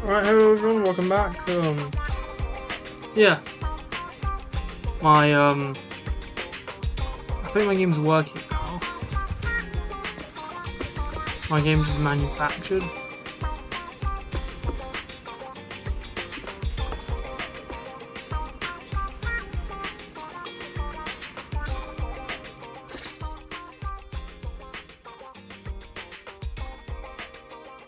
Alright, hello everyone, welcome back. Yeah, my, I think my game's working now. My game's manufactured.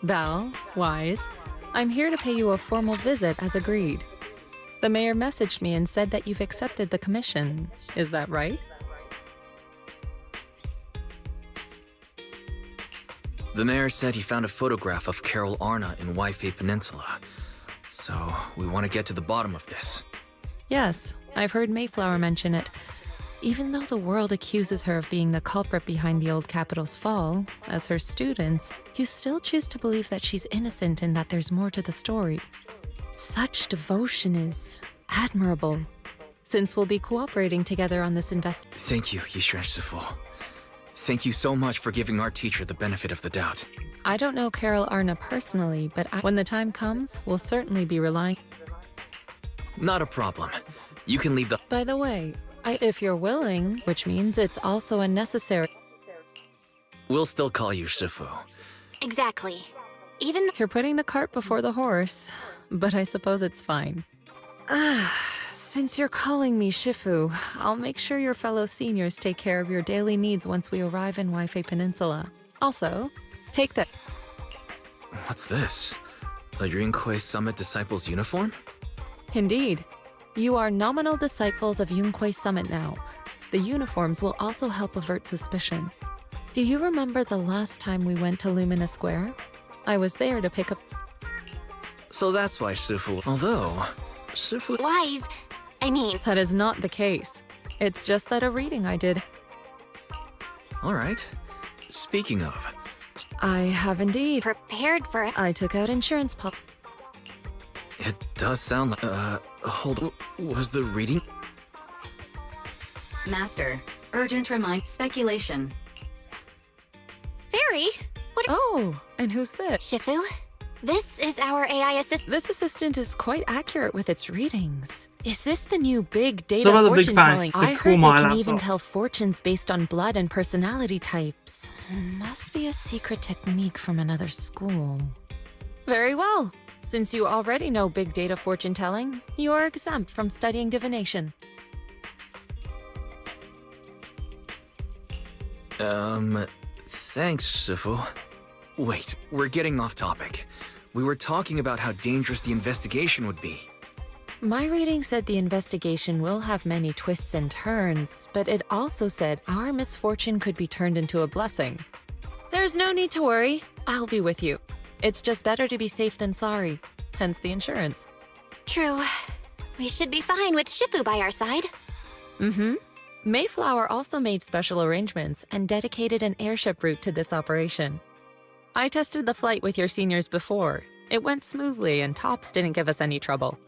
Val, Wise, I'm here to pay you a formal visit as agreed. The mayor messaged me and said that you've accepted the commission. Is that right? The mayor said he found a photograph of Carol Arna in Waifei Peninsula. So, we want to get to the bottom of this. Yes, I've heard Mayflower mention it. Even though the world accuses her of being the culprit behind the old capital's fall, as her students, you still choose to believe that she's innocent and that there's more to the story. Such devotion is admirable, since we'll be cooperating together on this Thank you, Yishuan Shifu. Thank you so much for giving our teacher the benefit of the doubt. I don't know Carol Arna personally, but when the time comes, we'll certainly be relying. Not a problem. You can leave the— By the way, if you're willing, which means it's also a necessary. We'll still call you Shifu. Exactly. Even You're putting the cart before the horse, but I suppose it's fine. Since you're calling me Shifu, I'll make sure your fellow seniors take care of your daily needs once we arrive in Waifei Peninsula. Also, take that. What's this? A Yunquei Summit Disciples uniform? Indeed. You are nominal disciples of Yunquei Summit now. The uniforms will also help avert suspicion. Do you remember the last time we went to Lumina Square? I was there to pick up. So that's why Shifu— Although, Shifu— Wise, I mean, That is not the case. It's just that a reading I did. Alright. Speaking of, I have indeed. prepared for it. I took out insurance pop. it does sound like— hold on. Was the reading— Master, urgent speculation. Fairy, Oh, and who's this? Shifu, this is our AI assistant. This assistant is quite accurate with its readings. Is this the new big data Some of the big fortune facts telling? to I cool heard my they can even laptop. tell fortunes based on blood and personality types. Must be a secret technique from another school. Very well. Since you already know big data fortune telling, you are exempt from studying divination. Thanks, Shifu. Wait, we're getting off topic. We were talking about how dangerous the investigation would be. My reading said the investigation will have many twists and turns, but it also said our misfortune could be turned into a blessing. There's no need to worry. I'll be with you. It's just better to be safe than sorry, hence the insurance. True. We should be fine with Shifu by our side. Mm-hmm. Mayflower also made special arrangements and dedicated an airship route to this operation. I tested the flight with your seniors before. It went smoothly and Tops didn't give us any trouble.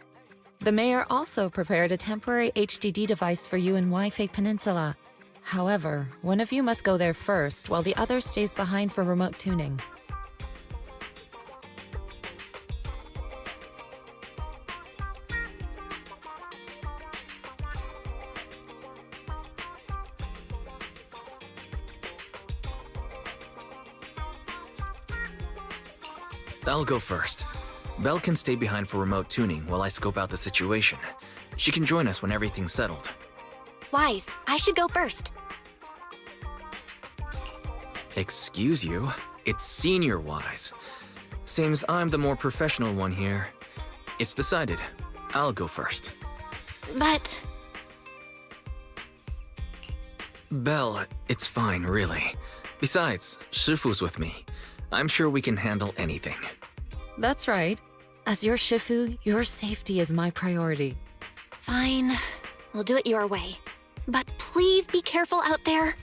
The mayor also prepared a temporary HDD device for you in Waifei Peninsula. However, one of you must go there first while the other stays behind for remote tuning. I'll go first. Belle can stay behind for remote tuning while I scope out the situation. She can join us when everything's settled. Wise, I should go first. Excuse you? It's Senior Wise. Seems I'm the more professional one here. It's decided. I'll go first. But Belle, it's fine, really. Besides, Shifu's with me. I'm sure we can handle anything. That's right. As your Shifu, your safety is my priority. fine. We'll do it your way. But please be careful out there.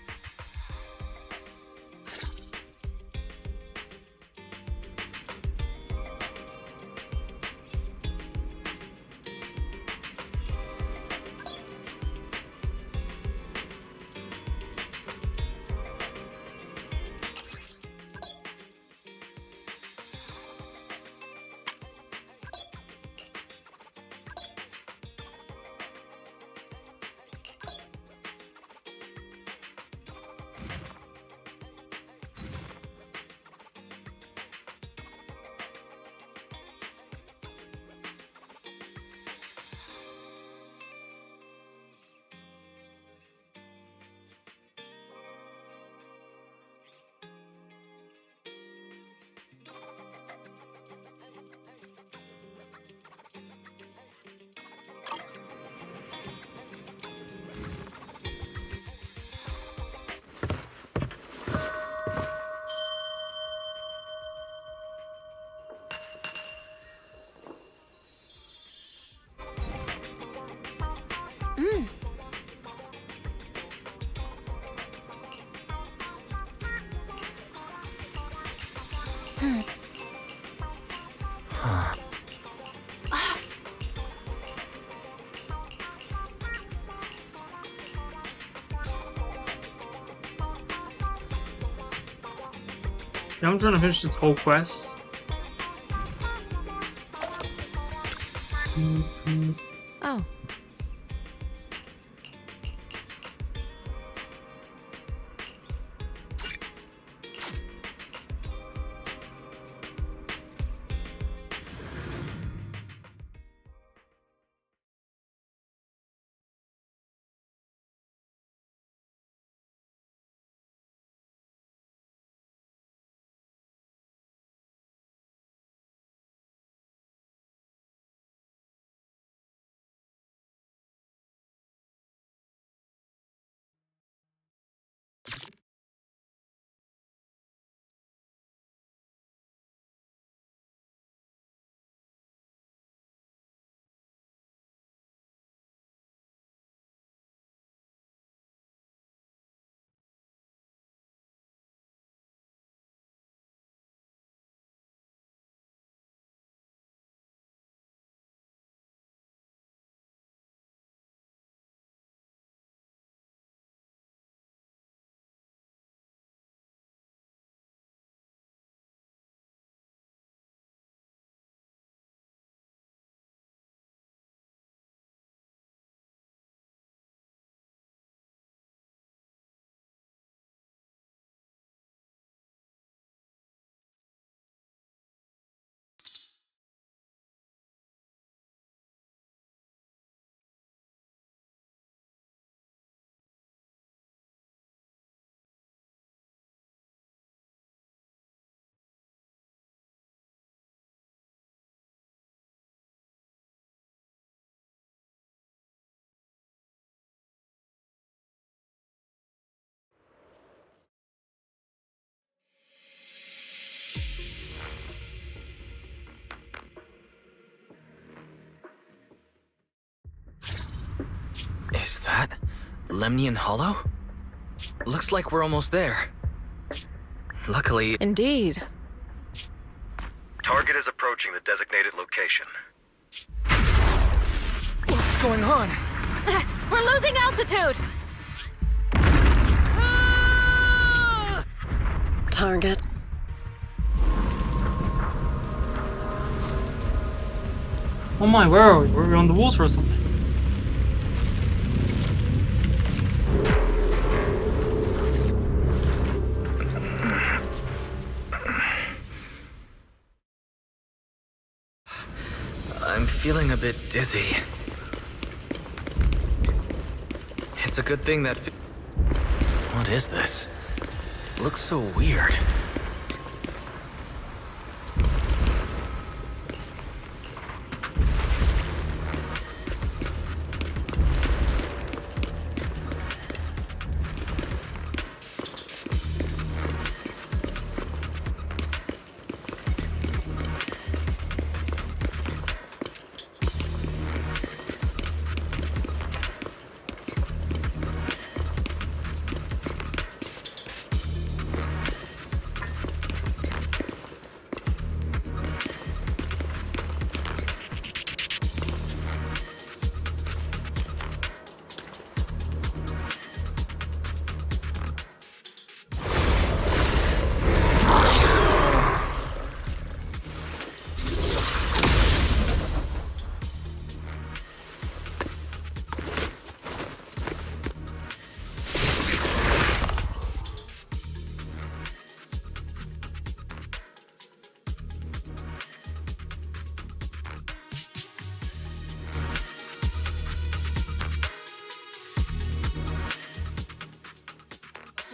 Yeah, I'm trying to finish this whole quest. Oh. Is that Lemnian Hollow? Looks like we're almost there. Luckily, Indeed. Target is approaching the designated location. what's going on? We're losing altitude! Target. Oh my, where are we? Were we on the water or something? I'm feeling a bit dizzy. It's a good thing that... What is this? It looks so weird.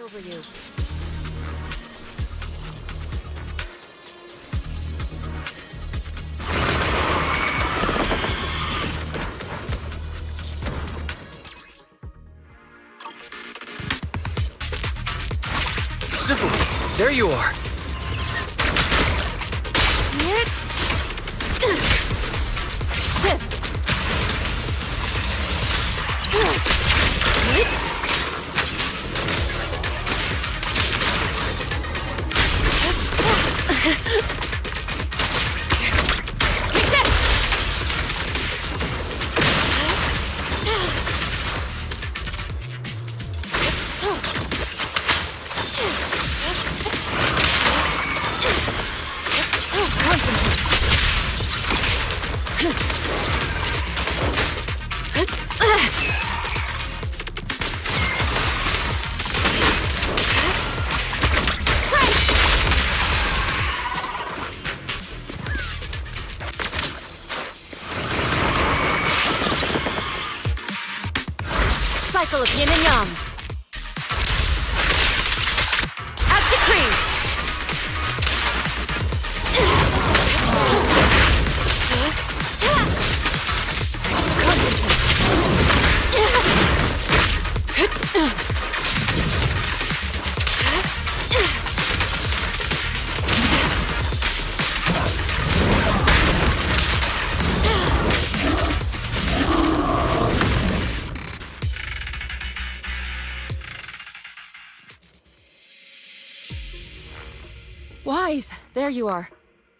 Over you. Sifu, there you are. Cycle of yin and yang. As decreed. Wise, there you are.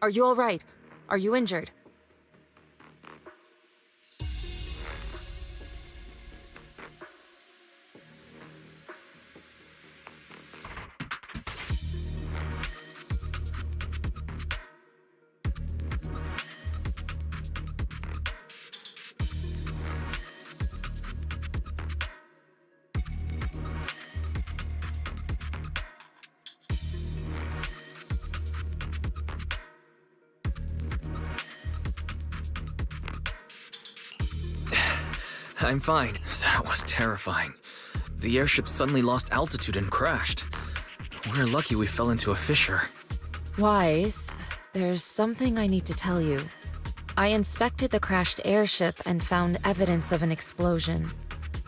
Are you all right? Are you injured? I'm fine. That was terrifying. The airship suddenly lost altitude and crashed. We're lucky we fell into a fissure. Wise, there's something I need to tell you. I inspected the crashed airship and found evidence of an explosion.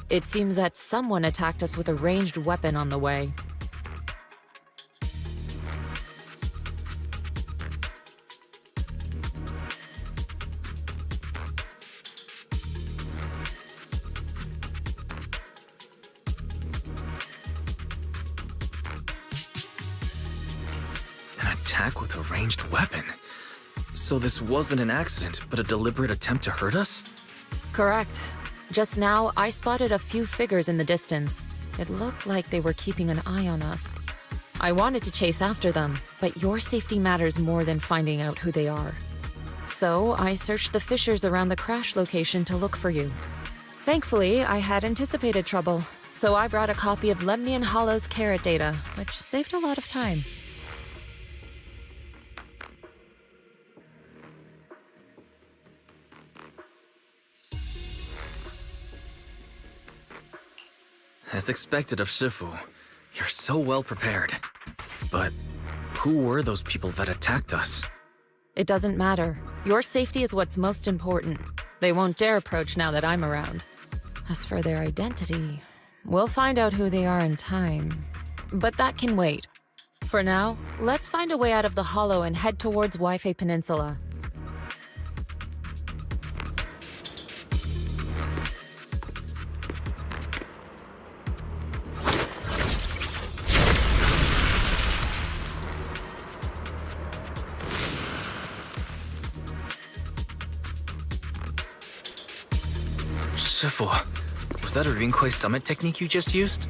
It seems that someone attacked us with a ranged weapon on the way. An attack with a ranged weapon? So this wasn't an accident, but a deliberate attempt to hurt us? Correct. Just now, I spotted a few figures in the distance. It looked like they were keeping an eye on us. I wanted to chase after them, but your safety matters more than finding out who they are. So I searched the fissures around the crash location to look for you. Thankfully, I had anticipated trouble, so I brought a copy of Lemnian Hollow's carrot data, which saved a lot of time. As expected of Shifu, you're so well prepared. But who were those people that attacked us? It doesn't matter. Your safety is what's most important. They won't dare approach now that I'm around. As for their identity, we'll find out who they are in time. But that can wait. For now, let's find a way out of the hollow and head towards Waifei Peninsula. Shifu, was that a Rinkwei summit technique you just used?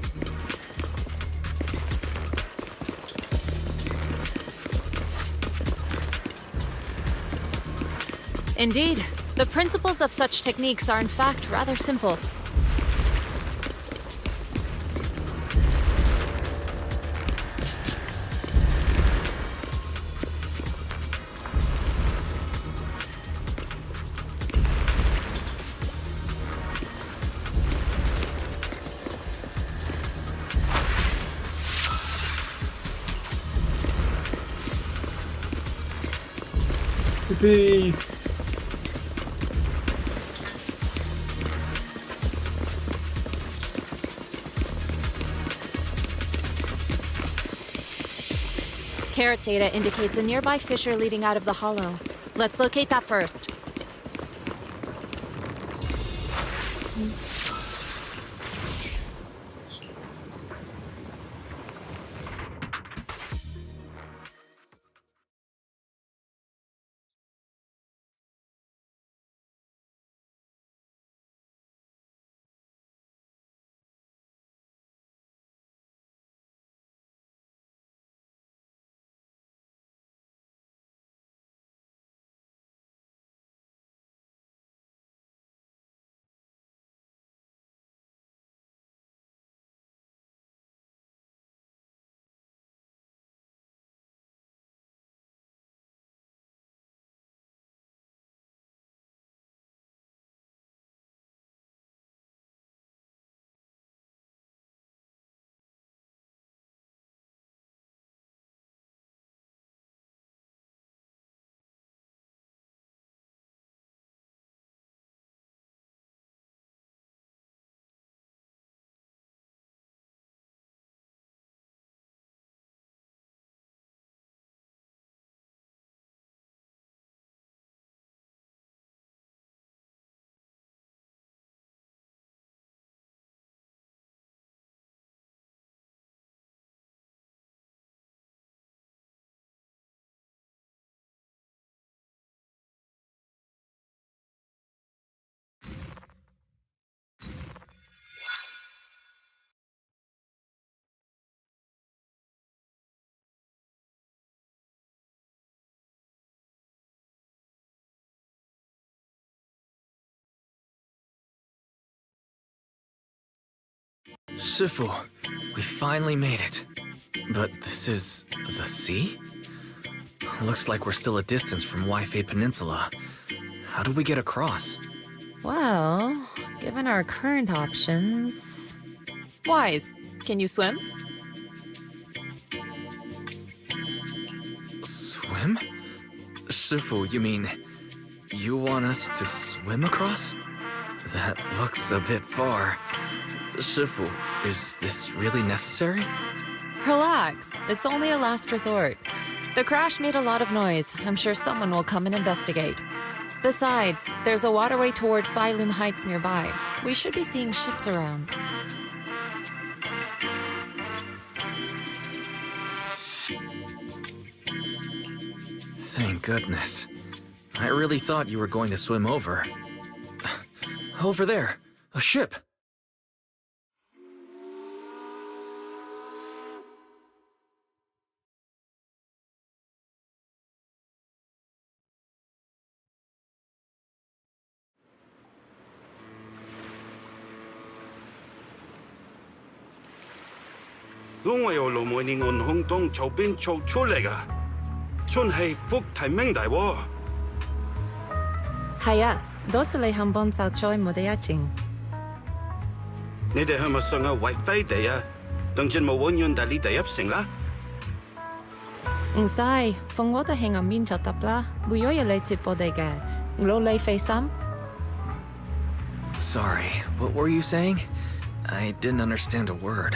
Indeed. The principles of such techniques are in fact rather simple. Yippee! Carrot data indicates a nearby fissure leading out of the hollow. Let's locate that first. Shifu, we finally made it. But this is the sea? Looks like we're still a distance from Waifei Peninsula. How do we get across? Well, given our current options... Wise, can you swim? Swim? Shifu, you mean you want us to swim across? That looks a bit far. Shifu, is this really necessary? Relax, it's only a last resort. The crash made a lot of noise. I'm sure someone will come and investigate. Besides, there's a waterway toward Phylum Heights nearby. We should be seeing ships around. Thank goodness. I really thought you were going to swim over. Over there, a ship. Haya, dosulay hambon sao choi modayaching. Sai, fungwota hang on min chatapla, buyoya late podega. Lo lay face some? Sorry, what were you saying? I didn't understand a word.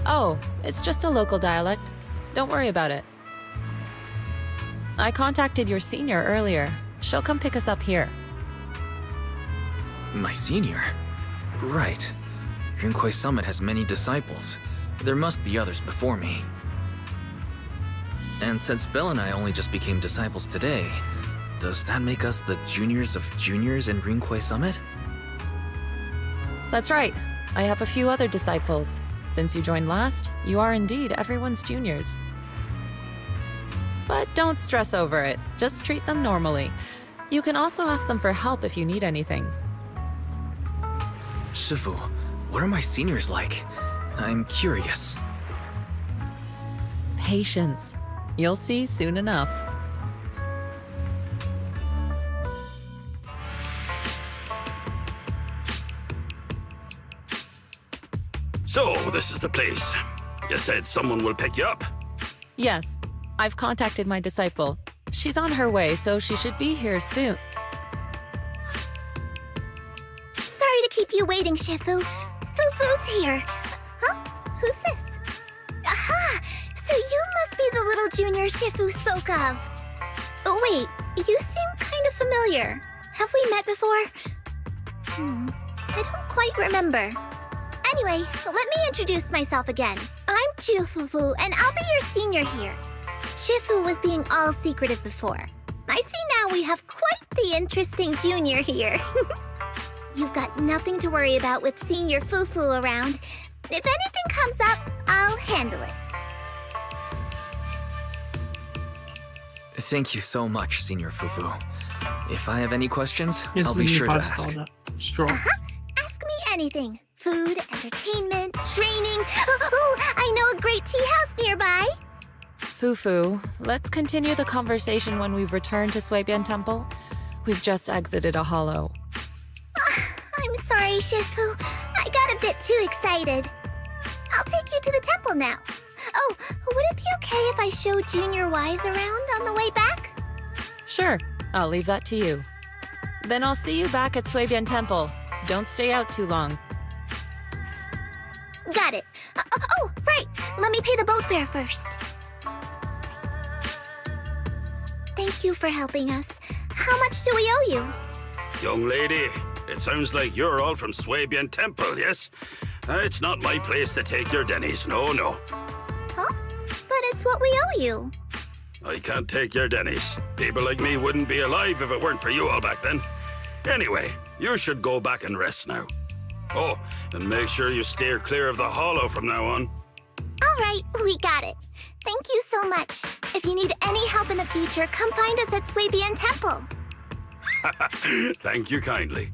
Oh, it's just a local dialect. Don't worry about it. I contacted your senior earlier. She'll come pick us up here. My senior? Right. Rinkwei Summit has many disciples. There must be others before me. And since Belle and I only just became disciples today, does that make us the juniors of juniors in Rinkwei Summit? That's right. I have a few other disciples. Since you joined last, you are indeed everyone's juniors. But don't stress over it. Just treat them normally. You can also ask them for help if you need anything. Shifu, what are my seniors like? I'm curious. Patience. You'll see soon enough. So, this is the place. You said someone will pick you up. Yes, I've contacted my disciple. She's on her way, so she should be here soon. Sorry to keep you waiting, Shifu. Fufu's here. Huh? Who's this? Aha! So you must be the little junior Shifu spoke of. Oh, wait, you seem kind of familiar. Have we met before? I don't quite remember. Anyway, let me introduce myself again. I'm Fufu, and I'll be your senior here. Shifu was being all secretive before. I see now we have quite the interesting junior here. You've got nothing to worry about with senior Fufu around. If anything comes up, I'll handle it. Thank you so much, Senior Fufu. If I have any questions, Yes, I'll be sure to ask. Straw. Ask me anything. Food, entertainment, training. Oh, I know a great tea house nearby. Fufu, let's continue the conversation when we've returned to Suibian Temple. We've just exited a hollow. I'm sorry, Shifu. I got a bit too excited. I'll take you to the temple now. Oh, would it be okay if I show Junior Wise around on the way back? Sure, I'll leave that to you. Then I'll see you back at Suibian Temple. Don't stay out too long. Got it. Oh, right. Let me pay the boat fare first. Thank you for helping us. How much do we owe you? Young lady, it sounds like you're all from Swabian Temple, yes? It's not my place to take your dennies, no. Huh? But it's what we owe you. I can't take your dennies. People like me wouldn't be alive if it weren't for you all back then. Anyway, you should go back and rest now. Oh, and make sure you steer clear of the hollow from now on. All right, we got it. Thank you so much. If you need any help in the future, come find us at Swabian Temple. Thank you kindly.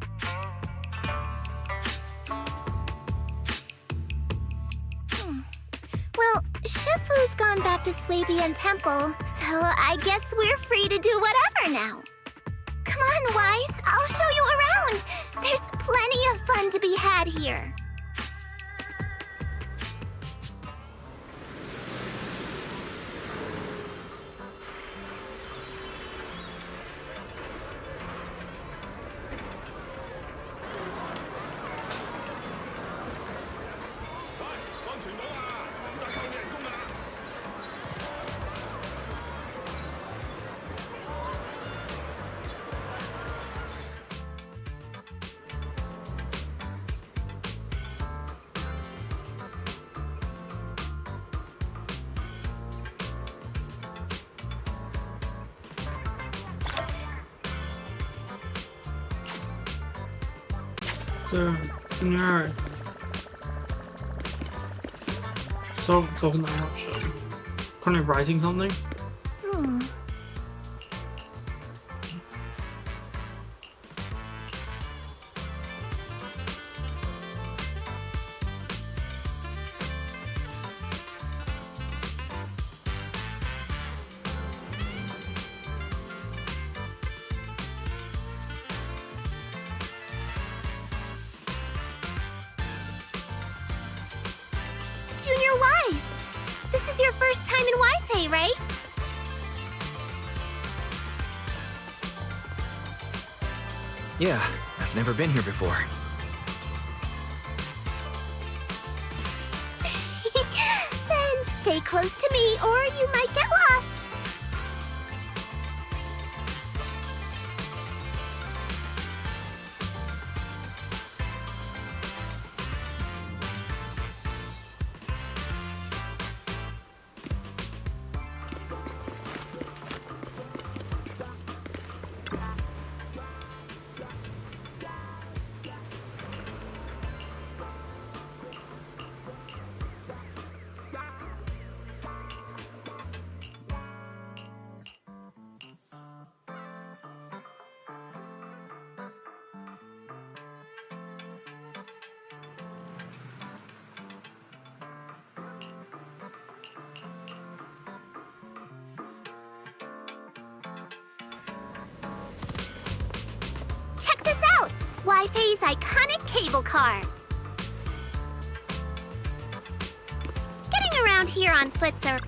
Shifu's gone back to Swabian Temple, so I guess we're free to do whatever now. Come on, Wise, I'll show you around. There's plenty of fun to be had here. So, scenario. So, talking that much. Kind of writing something? Hmm. Junior Wise! This is your first time in Wi-Fi, right? Yeah, I've never been here before. Then stay close to me or you might get lost. Check this out! Wi-Fi's iconic cable car. Getting around here on foot's are...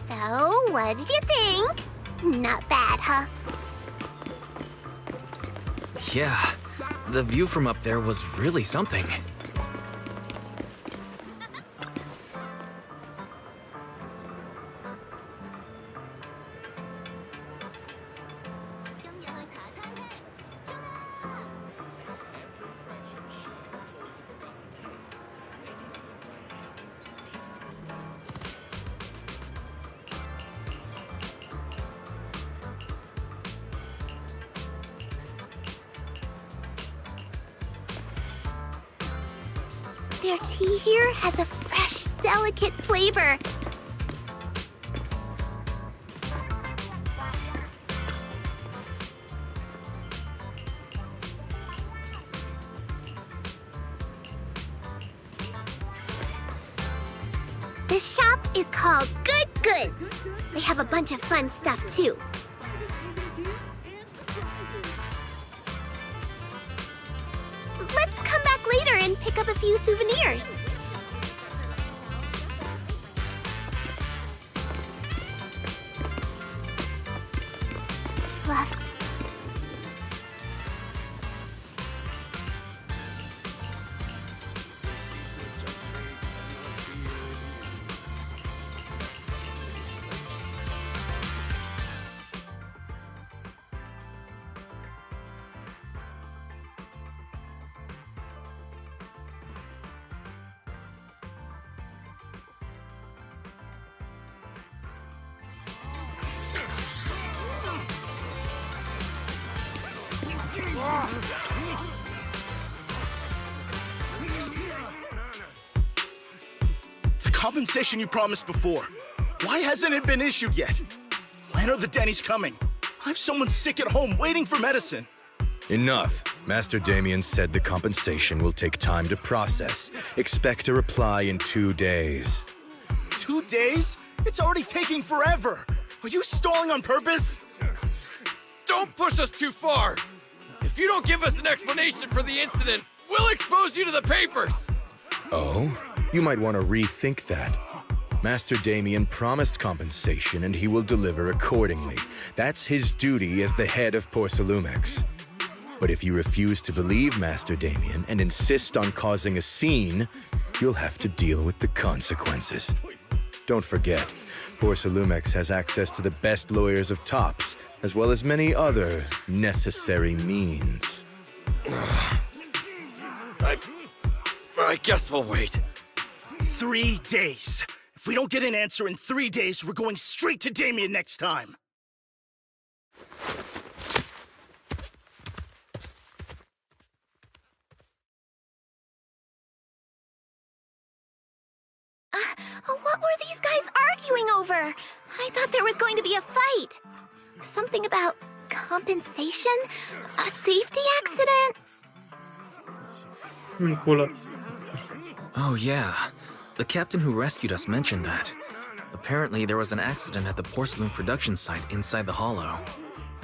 So, what did you think? Not bad, huh? Yeah, the view from up there was really something. Their tea here has a fresh, delicate flavor. This shop is called Good Goods. They have a bunch of fun stuff, too. Let's come back later and pick up a few souvenirs. Fluff. The compensation you promised before. Why hasn't it been issued yet? When are the Denny's coming? I have someone sick at home waiting for medicine. Enough. Master Damien said the compensation will take time to process. Expect a reply in 2 days. 2 days? It's already taking forever. Are you stalling on purpose? Don't push us too far! If you don't give us an explanation for the incident, we'll expose you to the papers! Oh? You might want to rethink that. Master Damien promised compensation and he will deliver accordingly. That's his duty as the head of Porcelumex. But if you refuse to believe Master Damien and insist on causing a scene, you'll have to deal with the consequences. Don't forget, Porcelumex has access to the best lawyers of Tops, as well as many other necessary means. I guess we'll wait. 3 days. If we don't get an answer in 3 days, we're going straight to Damien next time. What were these guys arguing over? I thought there was going to be a fight. Something about compensation? A safety accident? Cool. Oh yeah, the captain who rescued us mentioned that. Apparently there was an accident at the porcelain production site inside the hollow.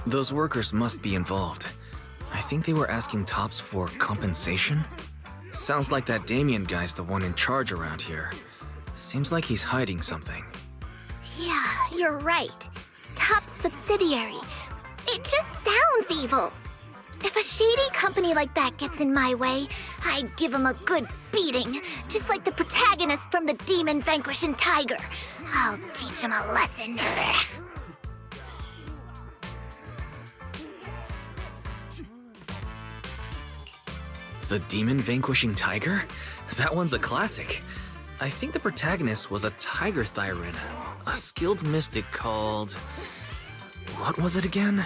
Those workers must be involved. I think they were asking Tops for compensation? Sounds like that Damien guy's the one in charge around here. Seems like he's hiding something. Yeah, you're right. Top subsidiary. It just sounds evil. If a shady company like that gets in my way, I give them a good beating, just like the protagonist from the Demon Vanquishing Tiger. I'll teach him a lesson. The Demon Vanquishing Tiger? That one's a classic. I think the protagonist was a Tiger Thyran, a skilled mystic called... What was it again?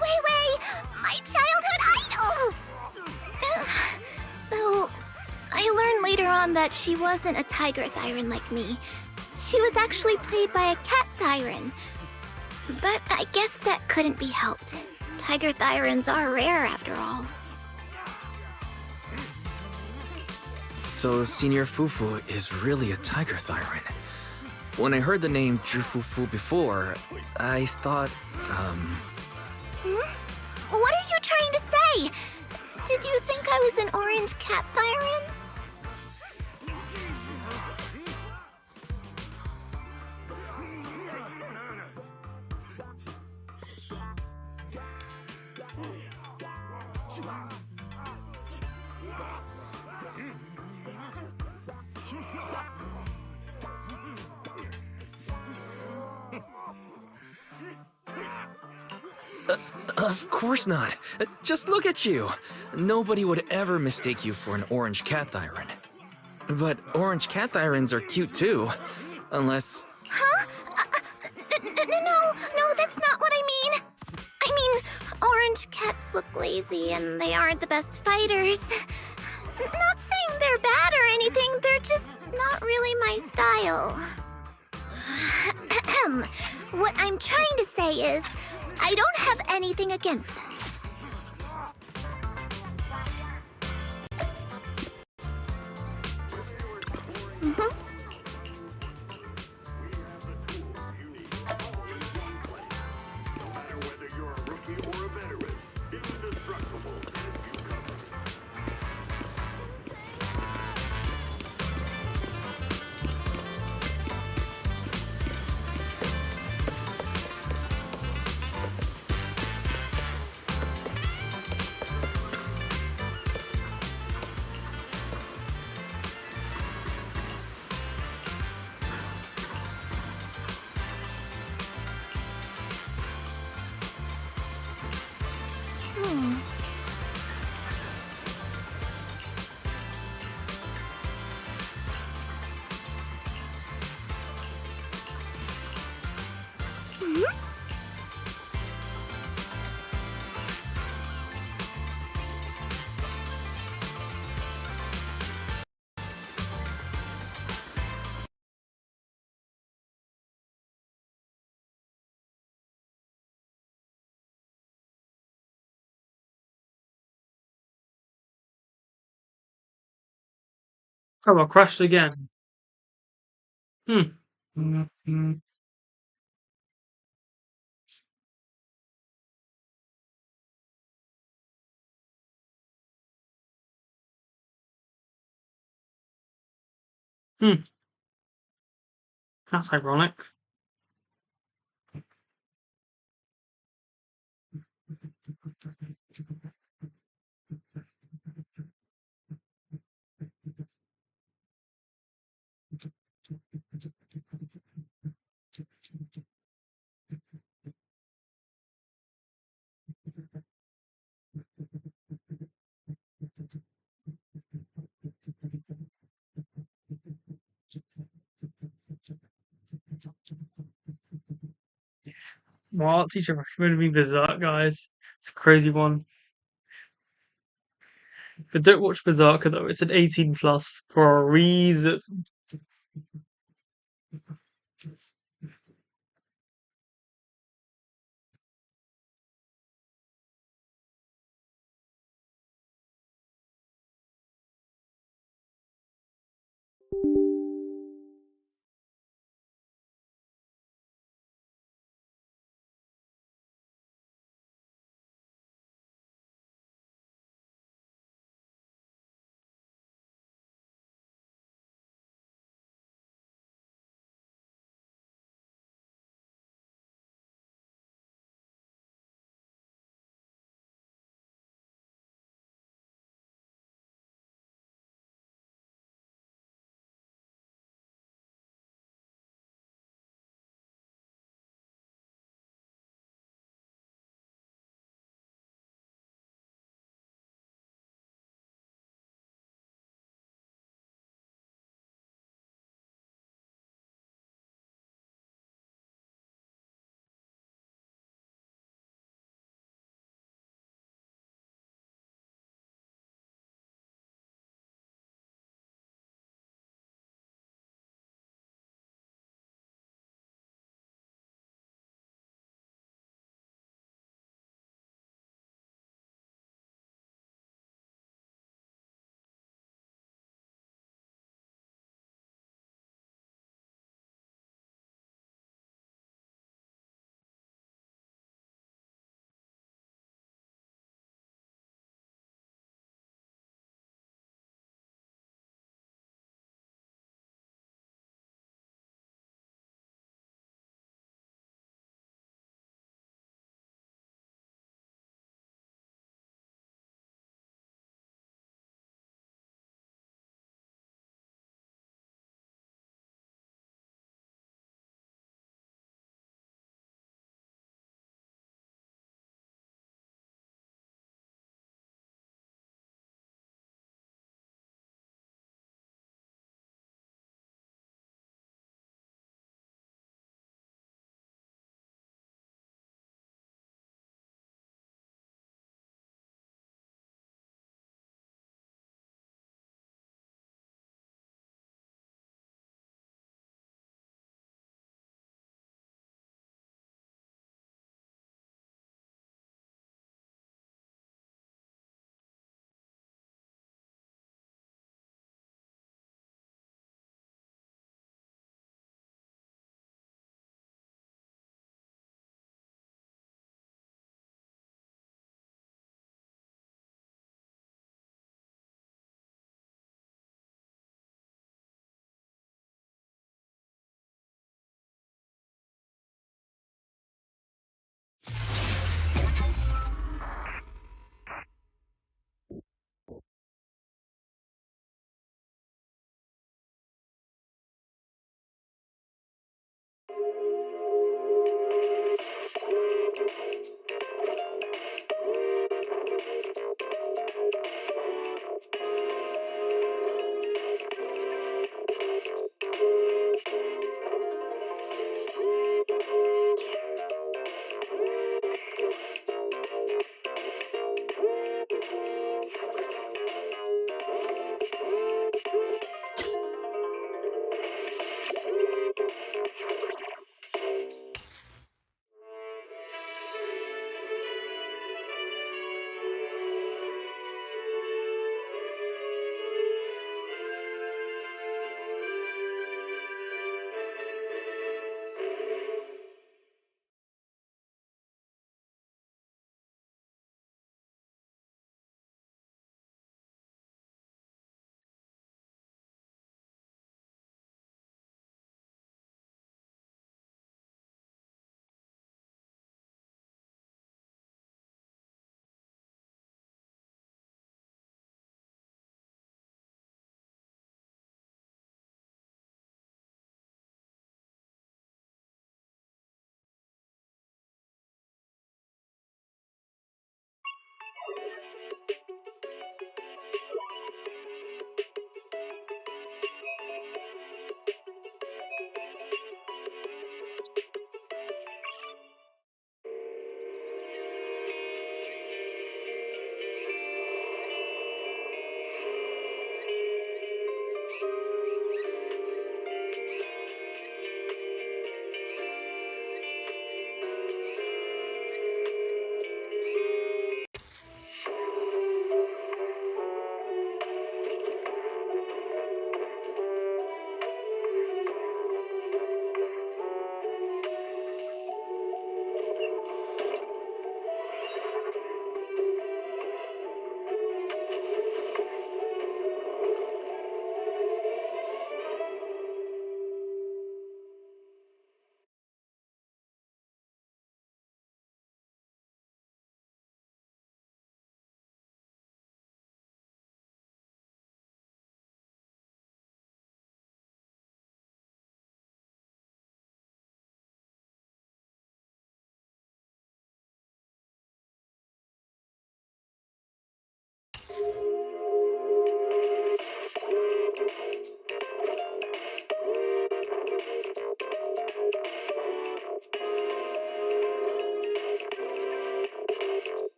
Wait, my childhood idol! Though, I learned later on that she wasn't a Tiger Thyran like me. She was actually played by a Cat Thyran. But I guess that couldn't be helped. Tiger Thyrans are rare after all. So Senior Fufu is really a Tiger Thyran. When I heard the name Jufufu before, I thought, What are you trying to say? Did you think I was an orange cat Thyran? Of course not. Just look at you. Nobody would ever mistake you for an orange cathyron. But orange cathyrons are cute too. Unless... Huh? No, that's not what I mean. I mean, orange cats look lazy and they aren't the best fighters. Not saying they're bad or anything, they're just not really my style. What I'm trying to say is, I don't have anything against them. Oh, I crashed again. Hmm. Mm-hmm. Hmm. That's ironic. My art teacher recommended me Berserk, guys. It's a crazy one. But don't watch Berserker though. It's an 18 plus for a reason.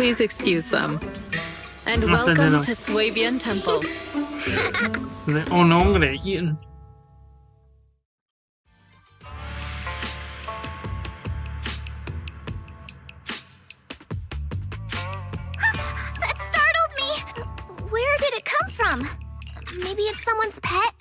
Please excuse them. And That's the welcome dinner. to Swabian Temple. He's like, oh no, I'm gonna get eaten. That startled me! Where did it come from? Maybe it's someone's pet?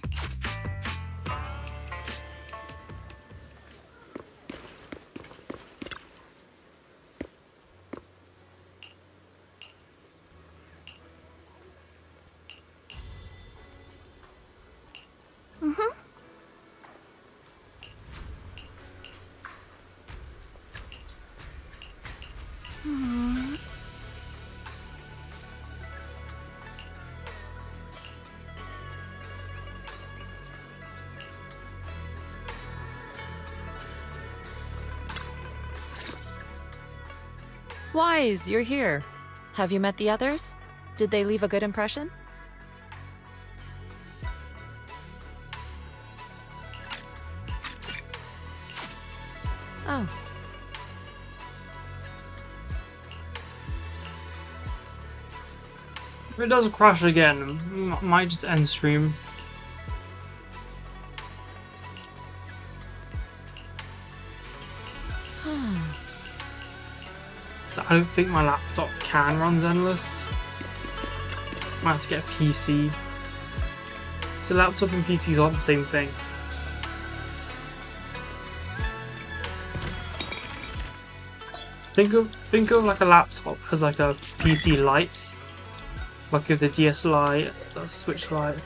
Wise, you're here. Have you met the others? Did they leave a good impression? Oh. If it does crash again, I might just end stream. So I don't think my laptop can run Zenless. Might have to get a PC. So laptop and PCs aren't the same thing. Think of like a laptop as like a PC Lite, like with the DS Lite, the Switch Lite.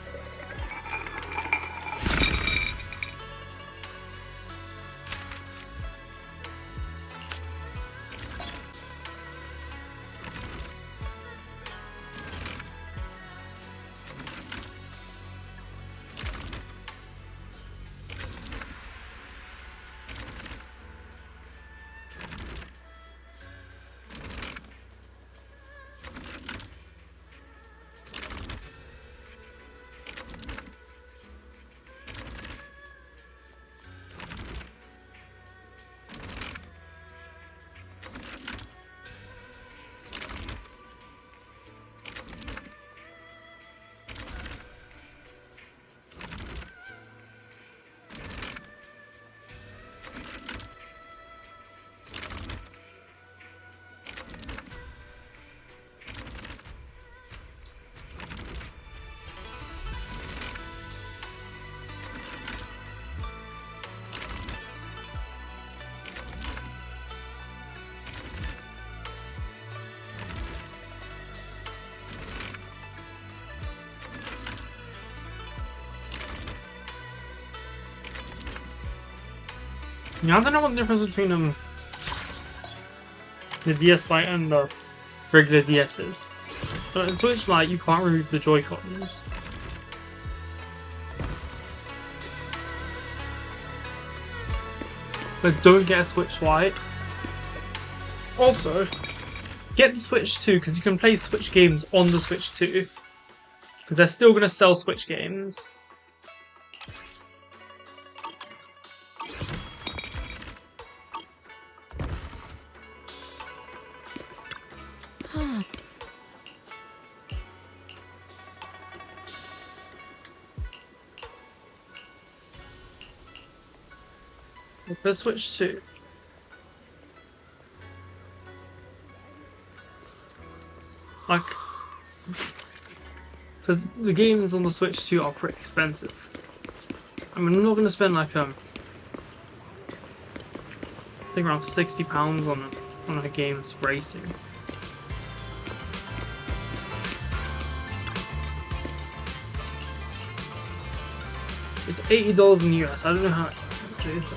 Yeah, I don't know what the difference between the DS Lite and the regular DS is. But in Switch Lite, you can't remove the Joy-Cons. But don't get a Switch Lite. Also, get the Switch 2 because you can play Switch games on the Switch 2. Because they're still going to sell Switch games. The Switch 2. Like, because the games on the Switch 2 are pretty expensive. I mean, I'm not going to spend like I think around £60 on a game's racing. It's $80 in the US. I don't know how much it is.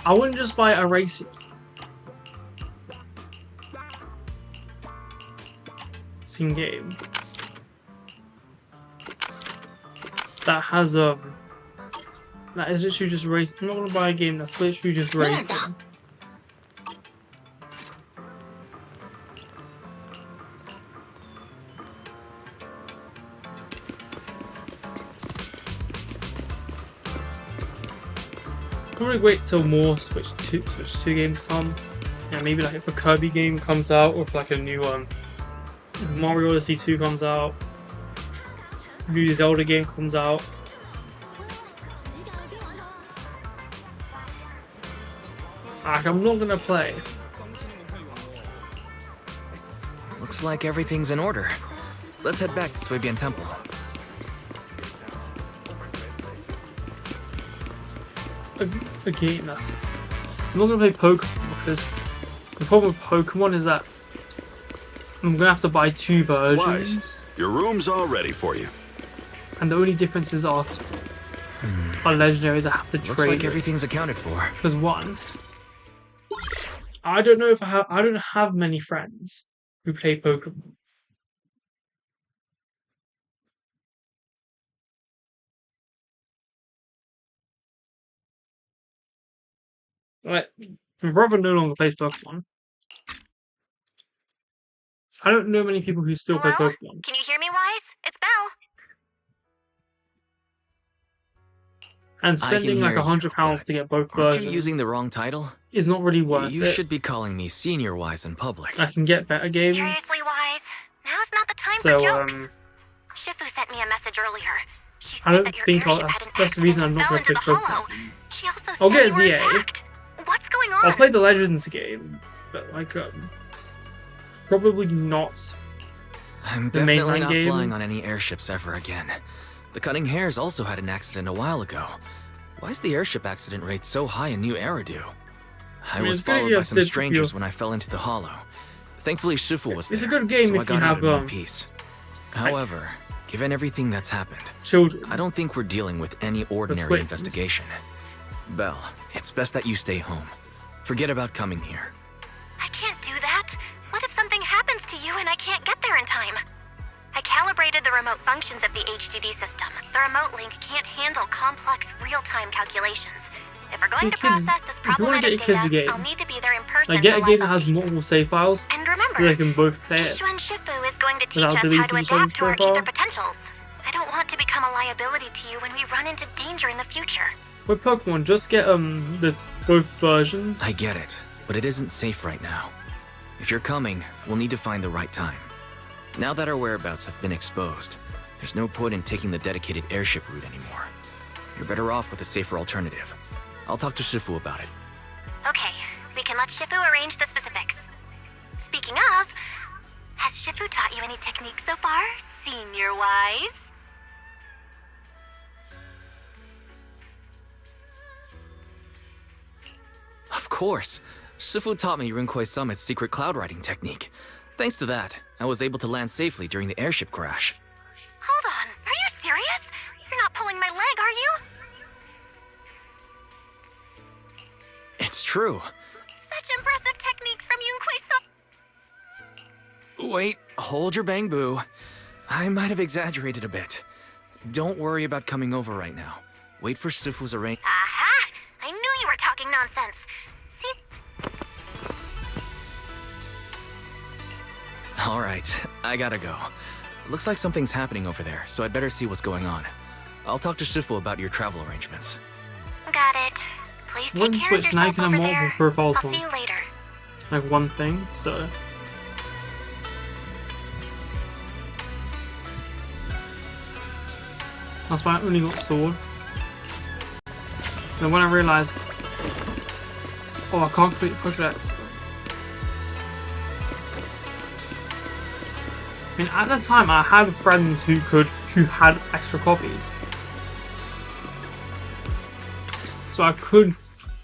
I wouldn't just buy a racing game that has that is literally just racing. I'm not gonna buy a game that's literally just racing. Probably wait till more Switch 2 games come. Yeah, maybe like if a Kirby game comes out, or if like a new Mario Odyssey 2 comes out, new Zelda game comes out. Like, I'm not gonna play. Looks like everything's in order. Let's head back to Suibian Temple. Again, I'm not gonna play Pokemon because the problem with Pokemon is that I'm gonna have to buy 2 versions. Wise. Your room's all ready for you. And the only differences are legendaries I have to trade. Looks like everything's accounted for. Because one, I don't know if I don't have many friends who play Pokemon. Like, my brother no longer plays Pokemon. I don't know many people who still play Pokemon. Can you hear me, Wise? It's Belle. And spending like £100 to get both versions. Aren't you using the wrong title? Is not really worth it. You should be calling me Senior Wise in public. I can get better games. Seriously, Wise. Now's not the time So, for jokes. Shifu sent me a message earlier. She said I don't that your think airship had an that's the reason I'm not accident going and to fell play into the Pokemon. hollow. She also I'll said get you were ZA. attacked. What's going on? I'll play the Legends games, but like probably not. I'm the definitely mainline not games. flying on any airships ever again. The Cunning Hares also had an accident a while ago. Why is the airship accident rate so high in New Eridu? I was followed by some strangers when I fell into the hollow. Thankfully, Shifu was there, It's a good game so I if you got out have in one piece. However, given everything that's happened, children, I don't think we're dealing with any ordinary investigation. Belle, it's best that you stay home. Forget about coming here. I can't do that. What if something happens to you and I can't get there in time? I calibrated the remote functions of the HDD system. The remote link can't handle complex real-time calculations. If we're going to process this problematic data, I'll need to be there in person. Like, get a game that has multiple save files, and remember, so they can both play it. Ishu and Shifu is going to teach without us how deleting to each other's adapt to our profile. ether potentials. I don't want to become a liability to you when we run into danger in the future. With Pokemon, just get the both versions. I get it, but it isn't safe right now. If you're coming, we'll need to find the right time. Now that our whereabouts have been exposed, there's no point in taking the dedicated airship route anymore. You're better off with a safer alternative. I'll talk to Shifu about it. Okay, we can let Shifu arrange the specifics. Speaking of, has Shifu taught you any techniques so far, Senior Wise? Of course. Shifu taught me Rinkwei Summit's secret cloud riding technique. Thanks to that, I was able to land safely during the airship crash. Hold on, are you serious? You're not pulling my leg, are you? It's true. Such impressive techniques from Rinkwei Summit. Wait, hold your bang boo. I might have exaggerated a bit. Don't worry about coming over right now. Wait for Shifu's arrange. Aha! I knew you were talking nonsense. See? Alright, I gotta go. Looks like something's happening over there, so I'd better see what's going on. I'll talk to Shifu about your travel arrangements. Got it. Please take One care Switch of now you yourself can have over multiple there. profiles I'll on see you later. like one thing, so that's why I only got sword. And when I realised, oh, I can't complete the projects. I mean, at the time, I had friends who had extra copies, so I could.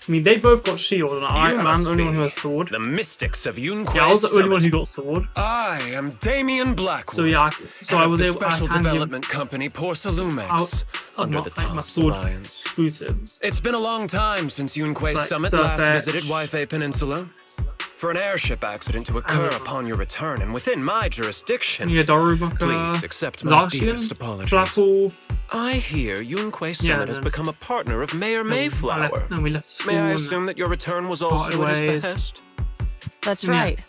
I mean, they both got shield, and I'm the only one who has sword. The mystics of Yunquei Yeah, I was the only Summit. one who got sword. I am Damien Blackwood. So yeah, I was able. Special I can development company Porcelumex under the my Tops sword Alliance. exclusives. It's been a long time since Yunquei Like Summit Surf last Edge. visited Waifei Peninsula. For an airship accident to occur upon your return and within my jurisdiction, Yeah, Darumaka, please accept my deepest Zacian, apologies. Flackle. I hear Yunquei Yeah, Summit has then- become a partner of Mayor Mayflower. Then we left school. May I and assume that your return was parted also at his ways. behest? That's Yeah. right.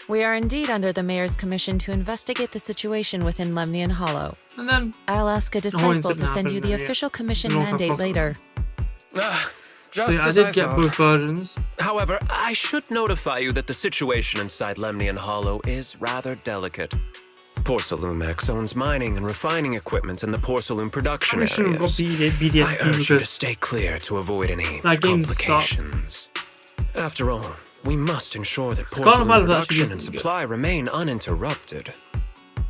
We are indeed under the mayor's commission to investigate the situation within Lemnian Hollow. And then I'll ask a No, it disciple didn't to send you happen, the yeah. official commission We don't have mandate Pokemon. later. Ah, Just yeah, I as did I get thought. both versions. However, I should notify you that the situation inside Lemnian Hollow is rather delicate. Porcelumex owns mining and refining equipment in the porcelain production I shouldn't have got areas. BDSP I urge you to because stay clear to avoid any that game complications. After all, we must ensure that Scarlet porcelain Violet actually production and isn't good. supply remain uninterrupted.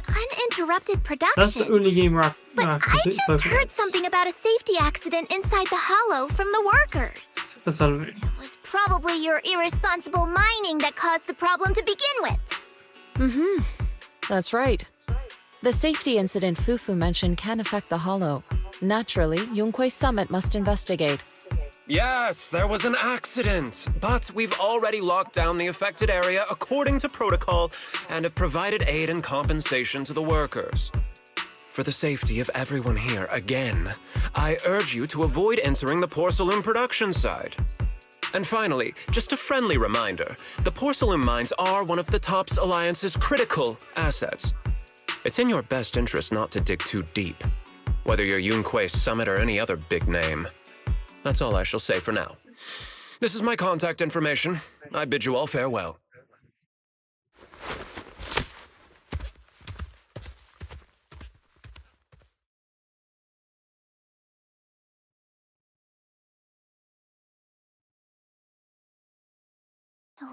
Uninterrupted production. that's the only game where But I completely just focused. heard something about a safety accident inside the hollow from the workers. That's all of it. It was probably your irresponsible mining that caused the problem to begin with. That's right. The safety incident Fufu mentioned can affect the Hollow. Naturally, Yunquei Summit must investigate. Yes, there was an accident, but we've already locked down the affected area according to protocol and have provided aid and compensation to the workers. For the safety of everyone here, again, I urge you to avoid entering the porcelain production side. And finally, just a friendly reminder, the porcelain mines are one of the TOPS Alliance's critical assets. It's in your best interest not to dig too deep, whether you're Yunquei Summit or any other big name. That's all I shall say for now. This is my contact information. I bid you all farewell.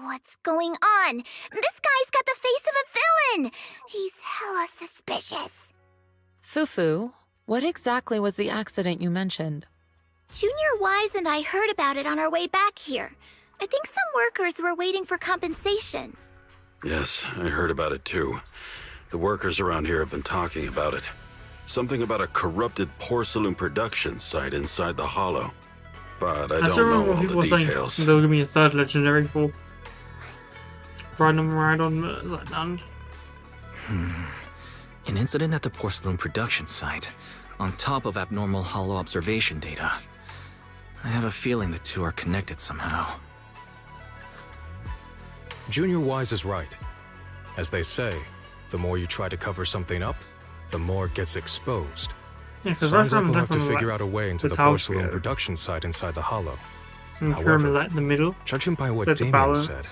What's going on? This guy's got the face of a villain! He's hella suspicious. Fufu, what exactly was the accident you mentioned? Junior Wise and I heard about it on our way back here. I think some workers were waiting for compensation. Yes, I heard about it too. The workers around here have been talking about it. Something about a corrupted porcelain production site inside the hollow. But I I don't still know remember all people the were saying details. there was gonna be a third legendary for right on land. An incident at the porcelain production site, on top of abnormal hollow observation data. I have a feeling the two are connected somehow. Junior Wise is right. As they say, the more you try to cover something up, the more it gets exposed. Yeah, because Sounds right like we'll have to definitely figure like out a way into the the house porcelain here. production site inside the hollow. And However, pyramid like in the middle. Judging by what Set the Damien balance. said,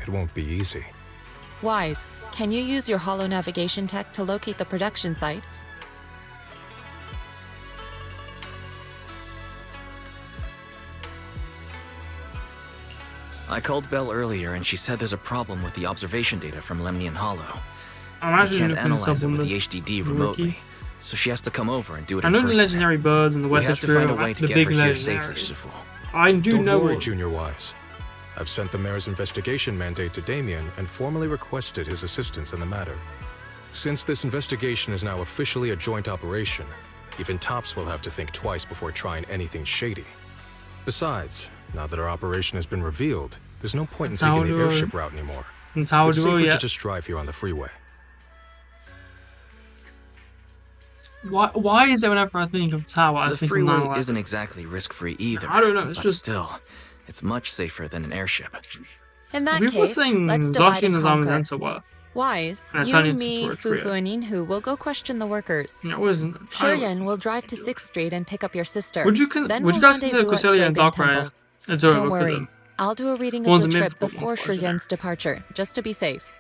it won't be easy. Wise, can you use your Hollow navigation tech to locate the production site? I called Belle earlier and she said there's a problem with the observation data from Lemnian Hollow. I'm I actually can't looking analyze it something with the with HDD remotely, so she has to come over and do it I in know the person. legendary birds and the We weather have to find a trio, way to the get big her here safely, legendaries. Shifu. I do Don't know worry, what Junior Wise. I've sent the mayor's investigation mandate to Damien and formally requested his assistance in the matter. Since this investigation is now officially a joint operation, even TOPS will have to think twice before trying anything shady. Besides, now that our operation has been revealed, there's no point in That's how taking the do I- airship route anymore. That's how It's do I- safer yeah. to just drive here on the freeway. Why is it whenever I think of Tower, I The think of freeway 9/11? isn't exactly risk-free either. I don't know, it's but just- still, it's much safer than an airship. In that People are case, saying let's divide Zashi and and conquer. Zamazenta were. Wise, And you, Italian me, since we're Fufu, trio. and Inhu will go question the workers. Yeah, it wasn't. Shurien will drive to 6th Street and pick up your sister. Would you Then would you we'll guys consider rendezvous at Corselia and Swabian Darkrai Temple. a Zoro? Don't worry, I'll do a reading one's of the a trip mythical, before one's legendary. Shurien's departure, just to be safe.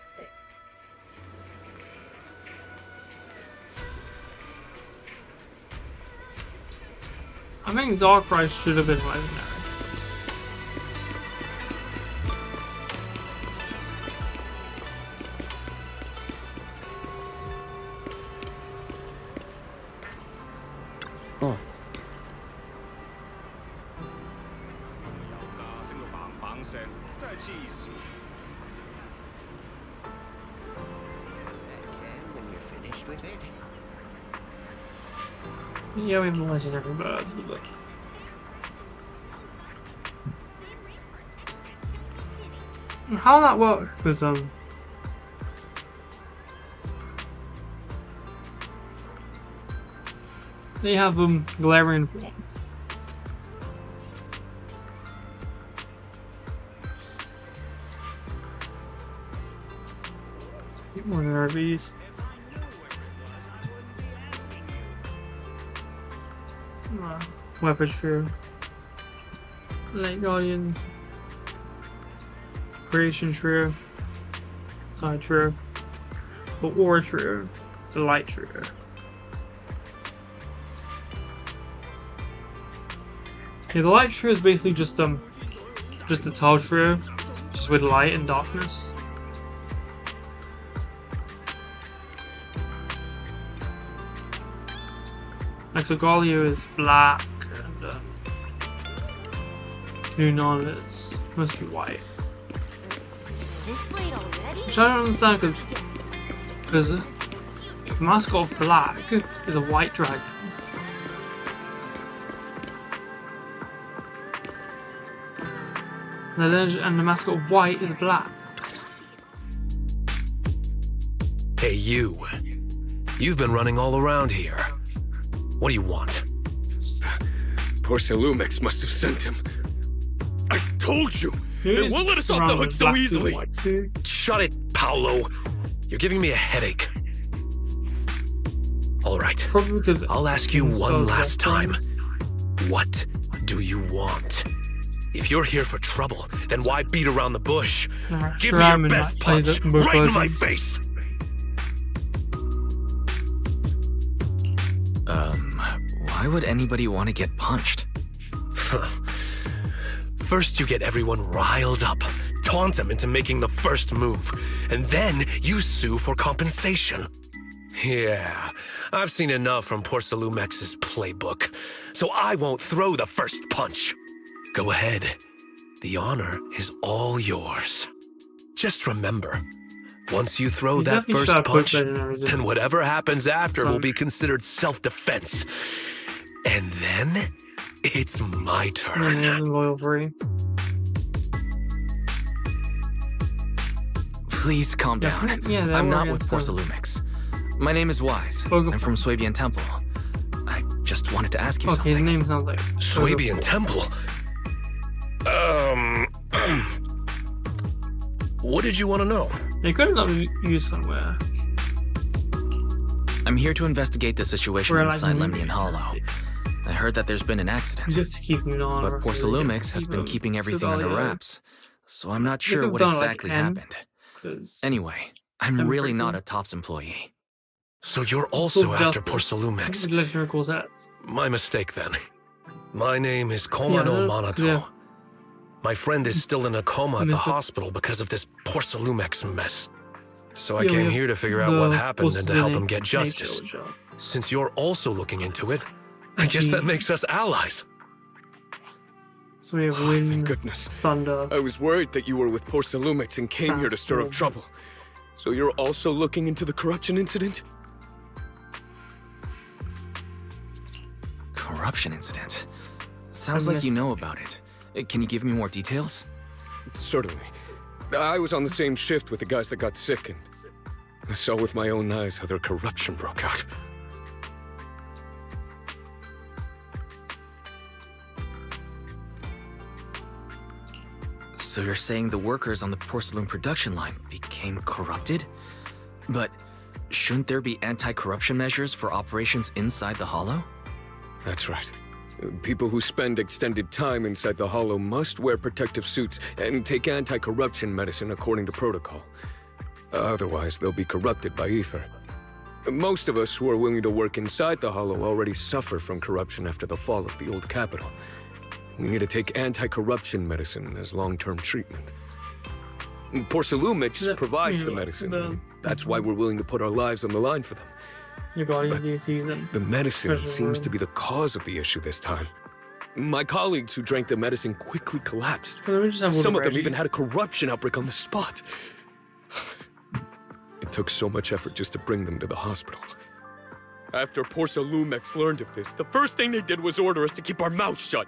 I think Darkrai should have been legendary. Oh. Yeah, we have the legendary birds, but how that work? Because they have Galarian forms. One of these. Weapons true. Late Guardian, Creation Trio, Side Trio, the Aura Trio, the Light Trio. Yeah, the Light Trio is basically just a tile trio, just with light and darkness. Like so Galio is black and Lunan is mostly white. Which I don't understand because the mascot of black is a white dragon. And the mascot of white is black. Hey, you. You've been running all around here. What do you want? Porcelumix must have sent him. I told you! They won't let us off the hook so easily! Shut it, Paolo. You're giving me a headache. All right. I'll ask you one last time. What do you want? If you're here for trouble, then why beat around the bush? Give me your best punch, right in my face! Why would anybody want to get punched? First you get everyone riled up, taunt them into making the first move, and then you sue for compensation. Yeah, I've seen enough from Porcelumex's playbook, so I won't throw the first punch. Go ahead. The honor is all yours. Just remember, once you throw that first punch, then whatever happens after will be considered self-defense. And then, it's my turn. Please calm down. I'm not with Porcelumix. My name is Wise. I'm from Swabian Temple. I just wanted to ask you something. Okay, the name's not like Swabian Temple? What did you want to know? They couldn't let me use somewhere. I'm here to investigate the situation inside Lemnian Hollow. I heard that there's been an accident. Just keep on. But Porcelumix has been keeping everything under wraps, so I'm not sure what exactly happened. Anyway, I'm really not a TOPS employee. So you're also after Porcelumix. My mistake then. My name is Komano Monato. Yeah. My friend is still in a coma at the hospital because of this Porcelumix mess. So I came here to figure out what happened and to help him get justice. Since you're also looking into it, I guess that makes us allies. So we have wind, thank goodness. Thunder. I was worried that you were with Porcelumix and came here to stir up trouble. So you're also looking into the corruption incident? Corruption incident? Sounds like you know about it. Can you give me more details? Certainly. I was on the same shift with the guys that got sick, and I saw with my own eyes how their corruption broke out. So you're saying the workers on the porcelain production line became corrupted? But shouldn't there be anti-corruption measures for operations inside the Hollow? That's right. People who spend extended time inside the Hollow must wear protective suits and take anti-corruption medicine according to protocol. Otherwise, they'll be corrupted by ether. Most of us who are willing to work inside the Hollow already suffer from corruption after the fall of the old capital. We need to take anti-corruption medicine as long-term treatment. Porcelumix provides the medicine, and that's why we're willing to put our lives on the line for them. But the medicine seems to be the cause of the issue this time. My colleagues who drank the medicine quickly collapsed. Some of them even had a corruption outbreak on the spot. It took so much effort just to bring them to the hospital. After Porcelumix learned of this, the first thing they did was order us to keep our mouths shut.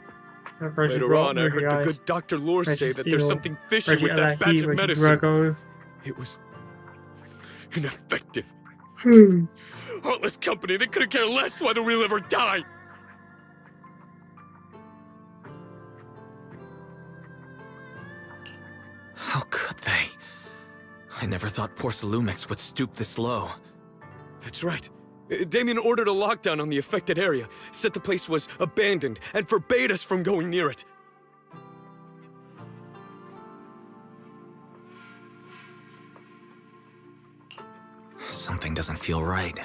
Later on, I heard the good Dr. Lore say that there's something fishy with that batch of medicine. It was ineffective. Heartless company, they couldn't care less whether we live or die. How could they? I never thought Porcelumix would stoop this low. That's right. Damien ordered a lockdown on the affected area, said the place was abandoned, and forbade us from going near it. Something doesn't feel right.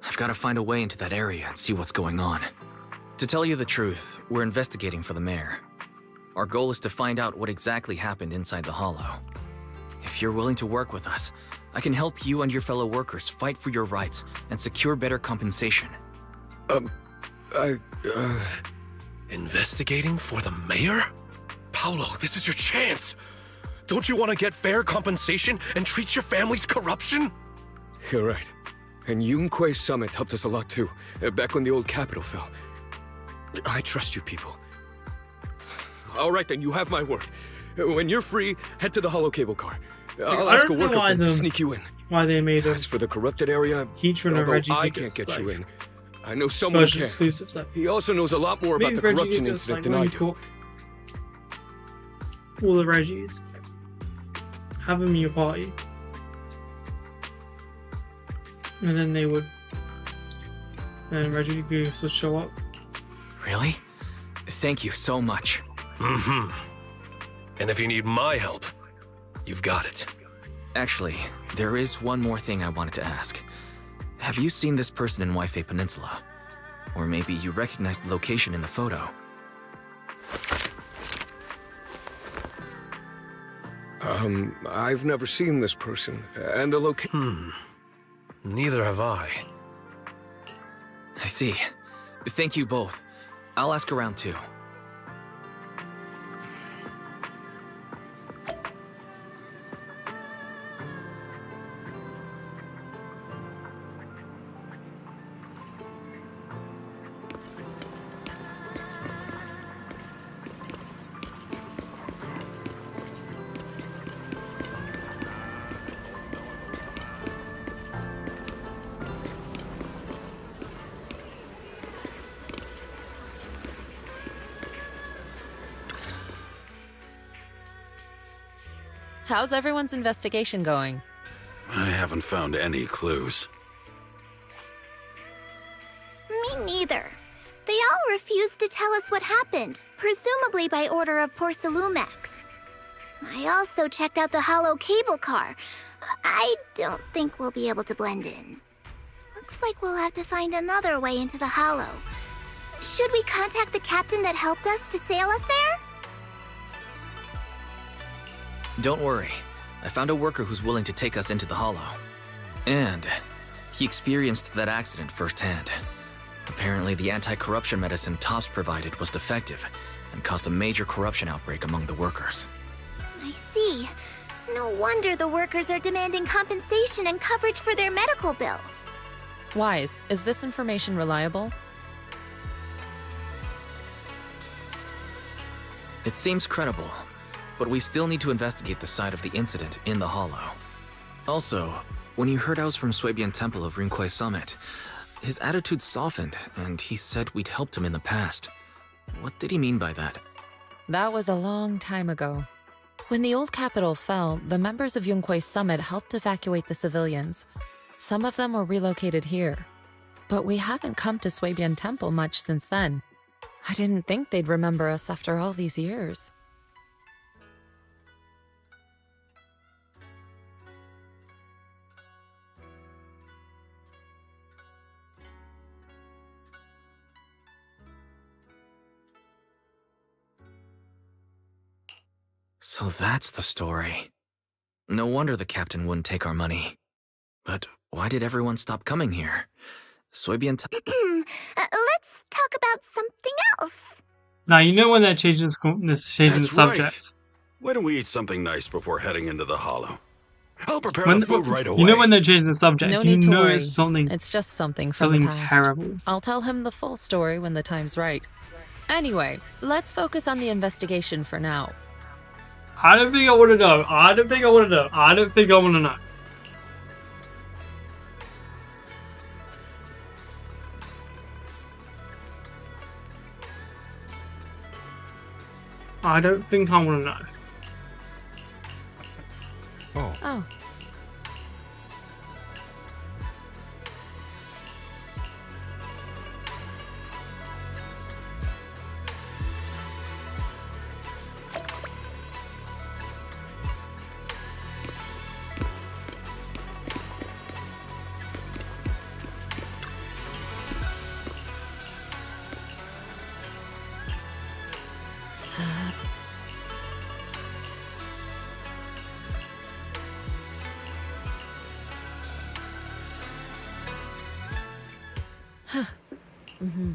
I've got to find a way into that area and see what's going on. To tell you the truth, we're investigating for the mayor. Our goal is to find out what exactly happened inside the Hollow. If you're willing to work with us, I can help you and your fellow workers fight for your rights and secure better compensation. Investigating for the mayor? Paolo, this is your chance. Don't you want to get fair compensation and treat your family's corruption? You're right. And Yunquei Summit helped us a lot too, back when the old capital fell. I trust you people. All right then, you have my word. When you're free, head to the Hollow cable car. I'll ask a worker friend to sneak you in. Why they made As for the corrupted area, although I can't get you in, I know someone who can. He also knows a lot more about the corruption incident than I do. All the Reggies. Have them in your party. And then they would... And Reggie Goose would show up. Really? Thank you so much. Mm-hmm. And if you need my help, you've got it. Actually, there is one more thing I wanted to ask. Have you seen this person in Waifei Peninsula? Or maybe you recognize the location in the photo? I've never seen this person, and the location... Neither have I. I see. Thank you both. I'll ask around too. How's everyone's investigation going? I haven't found any clues. Me neither. They all refused to tell us what happened, presumably by order of Porcelumex. I also checked out the Hollow cable car. I don't think we'll be able to blend in. Looks like we'll have to find another way into the Hollow. Should we contact the captain that helped us to sail us there? Don't worry. I found a worker who's willing to take us into the Hollow. And he experienced that accident firsthand. Apparently, the anti-corruption medicine Tops provided was defective and caused a major corruption outbreak among the workers. I see. No wonder the workers are demanding compensation and coverage for their medical bills. Wise, is this information reliable? It seems credible, but we still need to investigate the site of the incident in the Hollow. Also, when he heard I was from Swabian Temple of Rinquai Summit, his attitude softened, and he said we'd helped him in the past. What did he mean by that? That was a long time ago. When the old capital fell, the members of Yunquei Summit helped evacuate the civilians. Some of them were relocated here. But we haven't come to Swabian Temple much since then. I didn't think they'd remember us after all these years. So that's the story. No wonder the captain wouldn't take our money. But why did everyone stop coming here? Swabian Let's talk about something else. Now, you know when they're changing the subject. Right. Why don't we eat something nice before heading into the Hollow? I'll prepare the food right away. You know when they're changing the subject, No you need to know worry. it's something... It's just something from the past. terrible. I'll tell him the full story when the time's right. Anyway, let's focus on the investigation for now. I don't think I want to know. I don't think I want to know. I don't think I want to know. I don't think I want to know. Oh. Mm-hmm.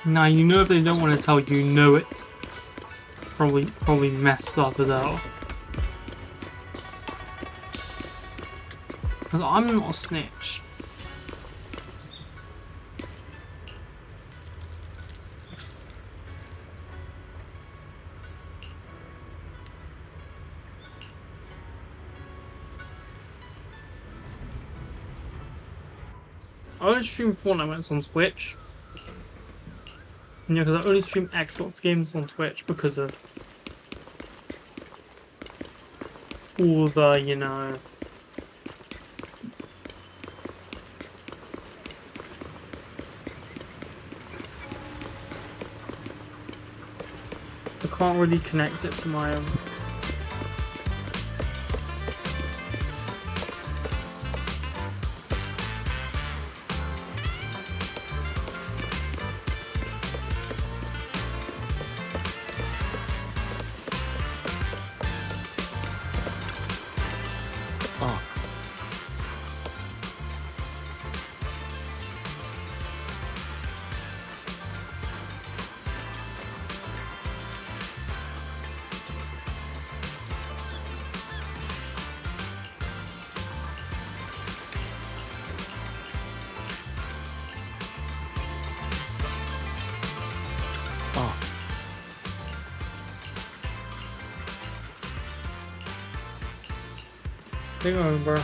Now you know if they don't want to tell you, know it's probably messed up as hell. Because I'm not a snitch. I only stream Fortnite on Twitch. Yeah, because I only stream Xbox games on Twitch because of all the, you know, I can't really connect it to my Hang on, bro.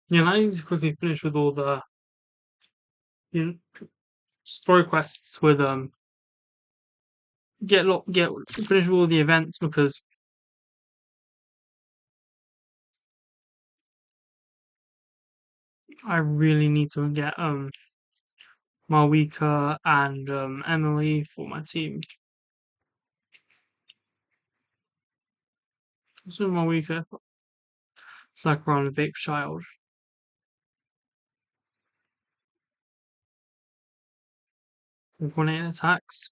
Yeah, I need to quickly finish with all the, you know, story quests with finish with all the events because I really need to get Malwika and Emily for my team. Also Malwika, Sakura and the Vape Child. Coordinated attacks.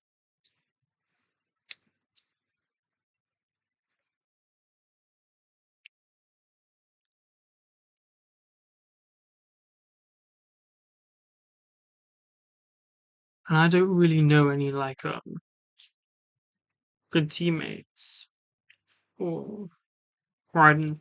And I don't really know any like good teammates or Raiden.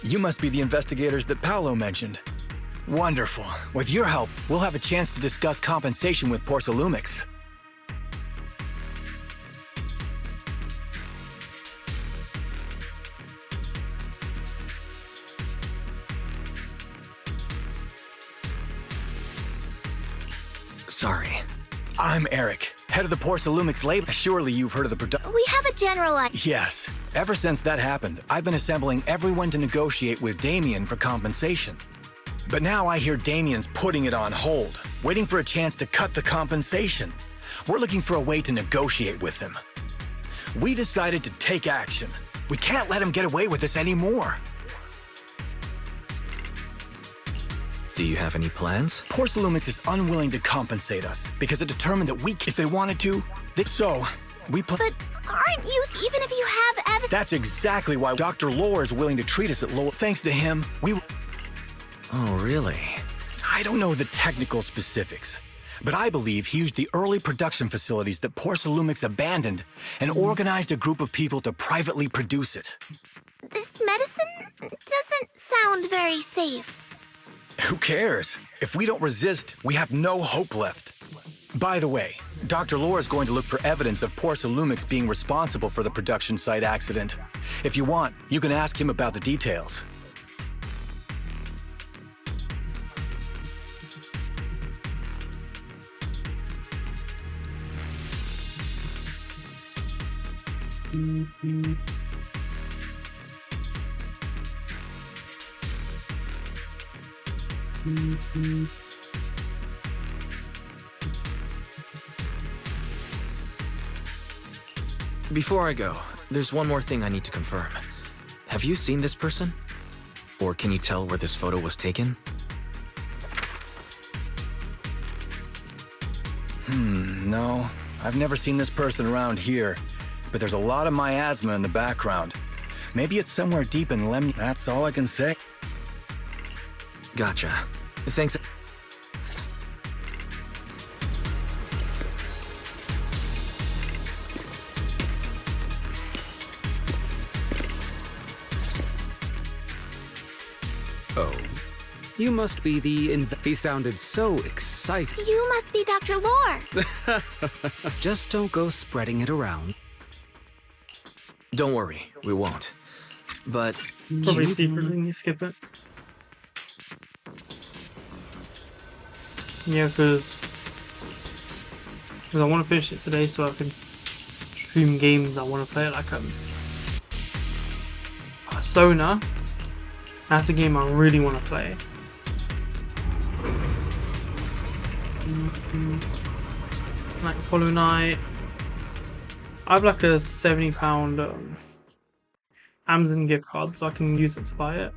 You must be the investigators that Paolo mentioned. Wonderful. With your help, we'll have a chance to discuss compensation with Porsalumix. Sorry. I'm Eric, head of the Porsalumix label. Surely you've heard of the production. We have a general idea. Yes. Ever since that happened, I've been assembling everyone to negotiate with Damien for compensation. But now I hear Damien's putting it on hold, waiting for a chance to cut the compensation. We're looking for a way to negotiate with him. We decided to take action. We can't let him get away with this anymore. Do you have any plans? Porcelumix is unwilling to compensate us because it determined that if they wanted to, so we But aren't you, even if you have evidence? That's exactly why Dr. Lore is willing to treat us at low. Thanks to him, Oh, really? I don't know the technical specifics, but I believe he used the early production facilities that Porcelumix abandoned and organized a group of people to privately produce it. This medicine doesn't sound very safe. Who cares? If we don't resist, we have no hope left. By the way, Dr. Lore is going to look for evidence of Porcelumix being responsible for the production site accident. If you want, you can ask him about the details. Before I go, there's one more thing I need to confirm. Have you seen this person? Or can you tell where this photo was taken? No. I've never seen this person around here, but there's a lot of miasma in the background. Maybe it's somewhere deep in Lemny. That's all I can say. Gotcha. Thanks. Oh. You must be the He sounded so excited. You must be Dr. Lore. Just don't go spreading it around. Don't worry, we won't. But Probably secretly you skip it. Yeah, because I want to finish it today so I can stream games I want to play, like Persona. That's the game I really want to play. Like Hollow Knight. I have like a £70 Amazon gift card, so I can use it to buy it.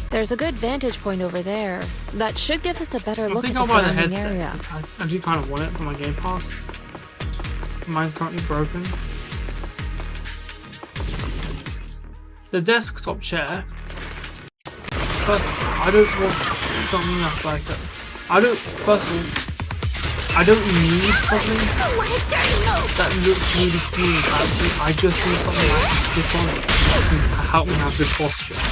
There's a good vantage point over there. That should give us a better look at the I'll buy the surrounding headset. area. I do kind of want it for my Game Pass. Mine's currently broken. The desktop chair. First, I don't want something that's like a... First of all, I don't need something that looks really cool. Actually, I just need something like this on it to help me have good posture. It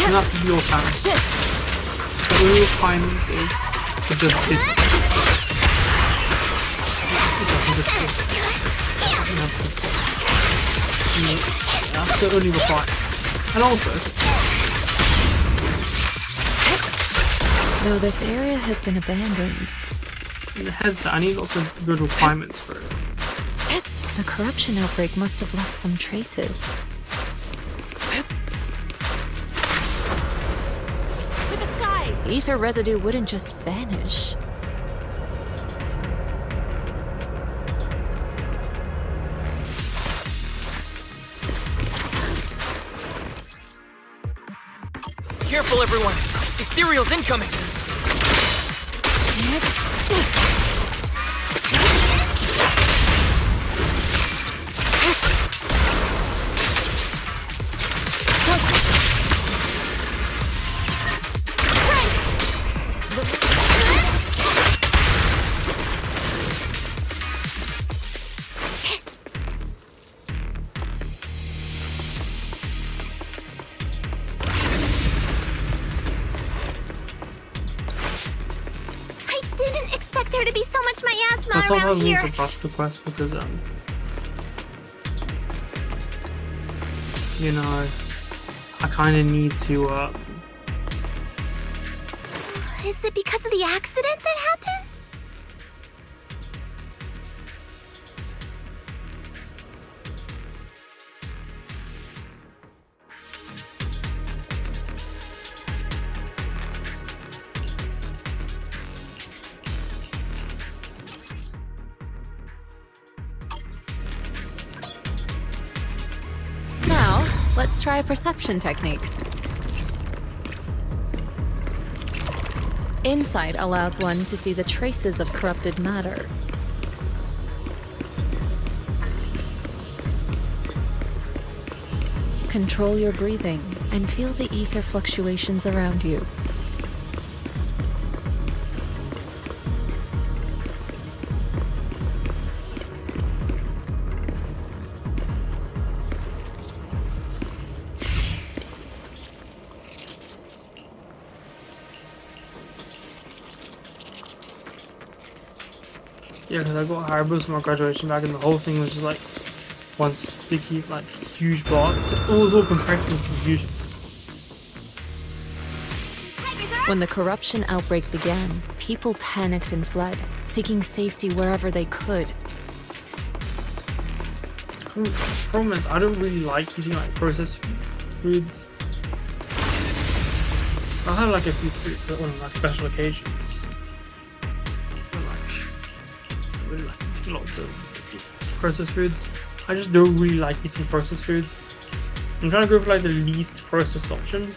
doesn't have to be all fancy. The only requirements is to just sit. It doesn't just sit. That's the only requirement. And also, Though this area has been abandoned, in the headset, I need lots of good requirements for it. the corruption outbreak must have left some traces. To the skies! Ether residue wouldn't just vanish. Careful, everyone! Ethereal's incoming! There to be so much miasma That's around sometimes here. needs a push request because you know, I kind of need to Is it because of the accident that happened? Let's try a perception technique. Insight allows one to see the traces of corrupted matter. Control your breathing and feel the ether fluctuations around you. Yeah, because I got Haribo's for my graduation bag, and the whole thing was just like one sticky, like huge bar. It was all compressed into some huge. When the corruption outbreak began, people panicked and fled, seeking safety wherever they could. The problem is, I don't really like eating like processed foods. I have like a few sweets on like special occasions. I really like eating lots of processed foods. I just don't really like eating processed foods. I'm trying to go for like the least processed option.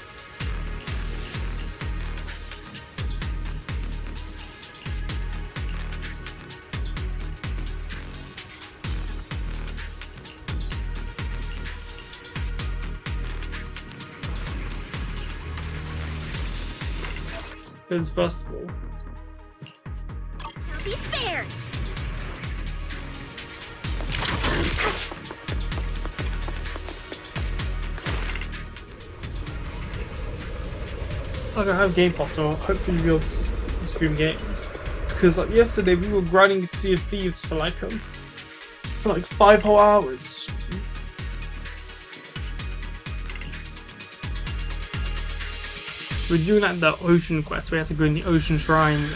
Because first of all, Don't be spared. like I have Game Pass, so hopefully we'll be able to stream games. Because like yesterday we were grinding Sea of Thieves for like 5 whole hours. We're doing like the ocean quest. We have to go in the ocean shrine.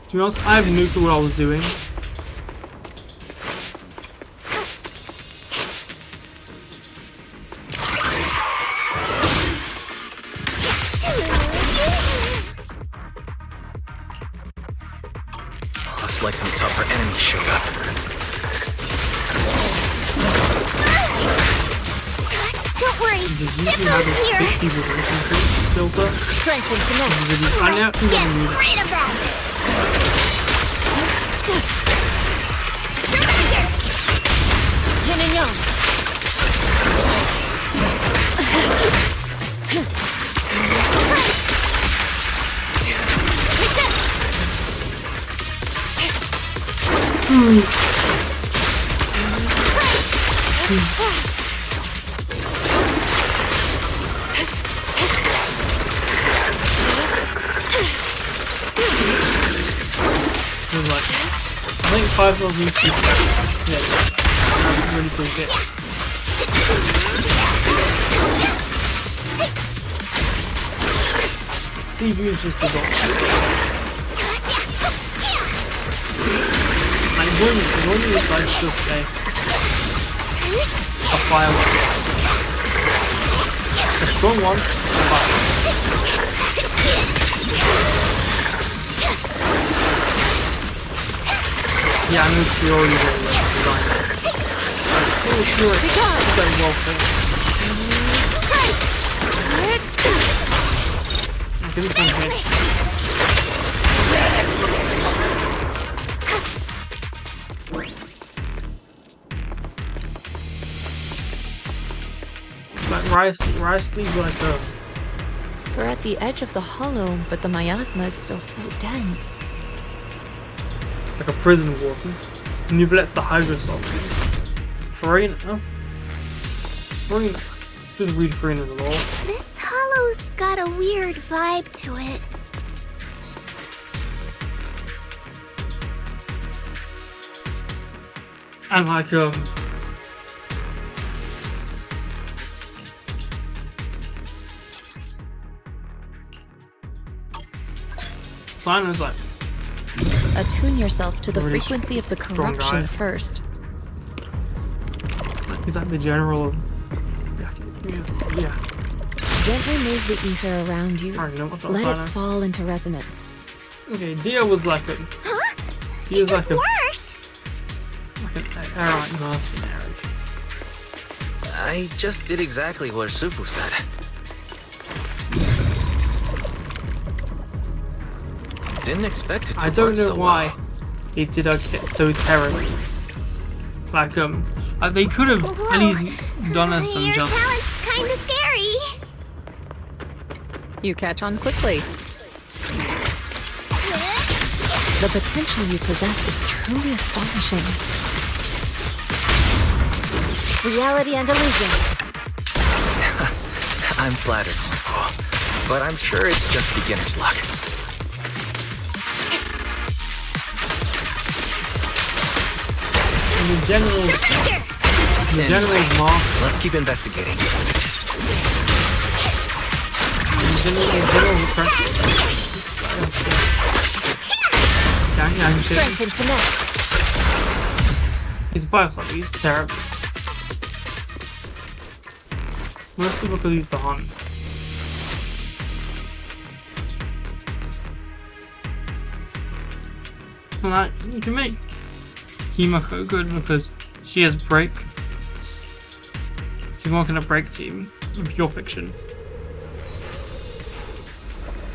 To be honest, I have no clue what I was doing. Looks like some tougher enemies showed up. Don't worry, Shippo's here. Strength and finesse. Get rid of that. Yin and yang. Like, I think 5 of these people, yeah, that's really cool hit. CG is just a dot. Like, normally it's like just a fire. A strong one, yeah, I know she already did it. I'm sure it's very well fit. I think it's one hit. Like rice leaves like a... We're at the edge of the hollow, but the miasma is still so dense. Like a prison warden. Nublet's the hydrosol. Farina? Farina. Just read Farina the law. This hollow's got a weird vibe to it. And like Simon's like, attune yourself to the really frequency of the strong corruption guy. first. Like, he's like the general. Yeah. Gently move the ether around you. Alright, you know what, Let Sino. it fall into resonance. Okay, Dia was like a. Huh? He was like a. Worked. Like an errant mercenary. I just did exactly what Shifu said. Didn't expect it to I don't work know so why well. they did it so terribly. Like they could have at least done us some Your justice. talent's kinda scary. You catch on quickly. The potential you possess is truly astonishing. Reality and illusion. I'm flattered, Shifu, but I'm sure it's just beginner's luck. In the general's master. Let's keep investigating. Strength and finesse. He's bioshock, he's terrible. Most people could use the hunt. Like, you can make Himiko good because she has break. She's working a break team in pure fiction.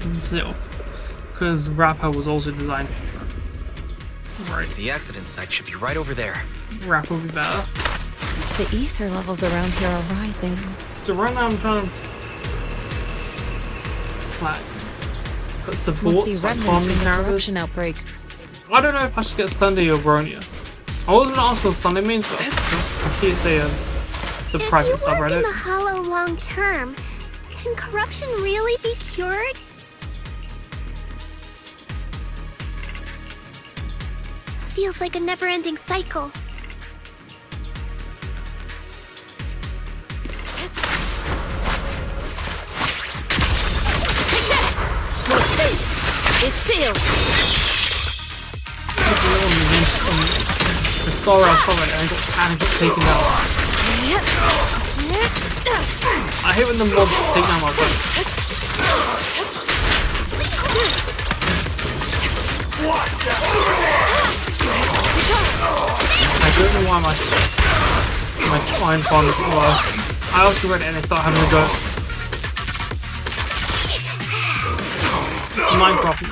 And still, because Rapper was also designed for her. Right. The accident site should be right over there. Rapper will be better. The ether levels around here are rising. So right now I'm trying to like put Must supports be like remnants farming from the characters. corruption outbreak. I don't know if I should get Sunday or Bronia. I wasn't asked what Sunday means, but I see it's a private If you work in subreddit. the Hollow long term, can corruption really be cured? Feels like a never-ending cycle. It's sealed. The story I saw it and I got taken out. I hate when the mobs take down my boats. I don't know why my twine bond didn't work. I also read it and I thought having a go. Minecraft.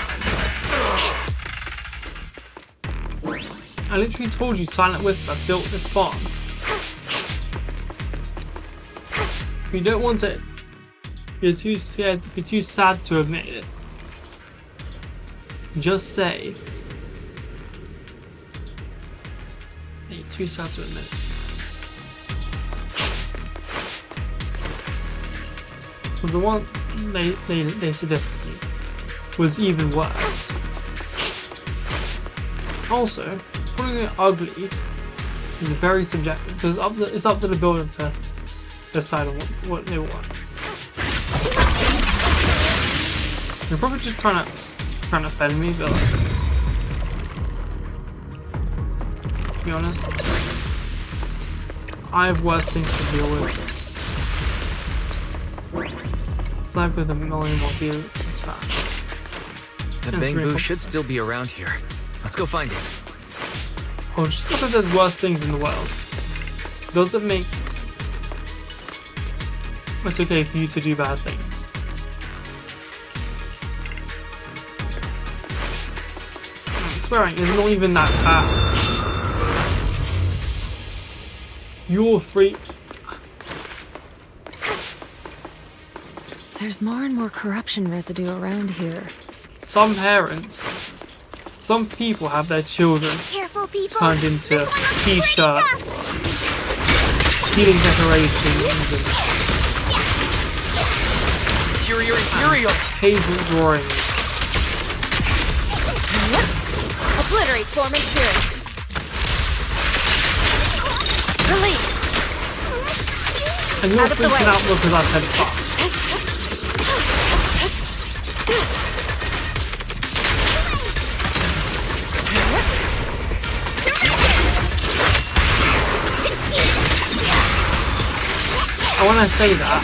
I literally told you Silent Whisper built this farm. If you don't want it, you're too scared, you're too sad to admit it. Just say that you're too sad to admit it. But the one they suggested to me was even worse. Also, calling it ugly is very subjective because it's up to the builder to decide on what they want. They're probably just trying to offend me, but like, to be honest, I have worse things to deal with. It's like with a million more deals as fast. The Bangbu should still be around here. Let's go find it. Oh, just because there's worse things in the world doesn't make it's okay for you to do bad things. I'm swearing, it's not even that bad. You're free. There's more and more corruption residue around here. Some parents, some people have their children turned into t-shirts, healing decorations, and pavement drawings. Obliterate form and spirit. Release. And you're freaking out because I said fuck. When I say that,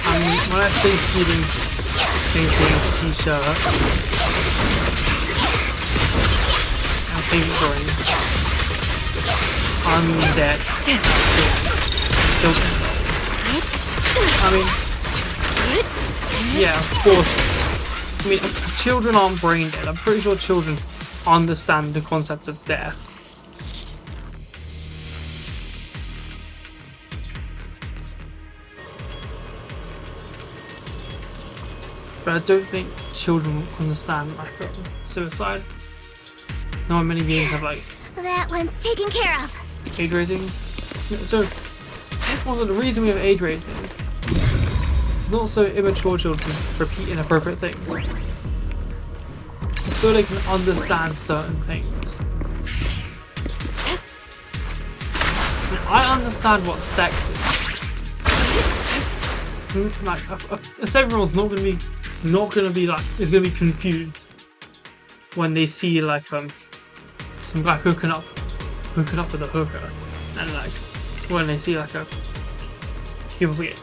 I mean, when I say stealing paintings, t-shirts, and paint drawings, I I mean dead. I mean, yeah, of course. I mean, children aren't brain dead. I'm pretty sure children understand the concept of death. But I don't think children understand like suicide. Not many games have like That one's taken care of. age ratings. So also the reason we have age ratings is not so immature children repeat inappropriate things. It's so they can understand certain things. I understand what sex is. Like a 7-year-old's not gonna be like is gonna be confused when they see like some guy hooking up with a hooker, and like when they see like people being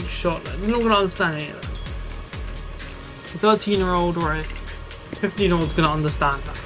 shot, like, they're not gonna understand any of that. A 13-year-old or a 15-year-old's gonna understand that.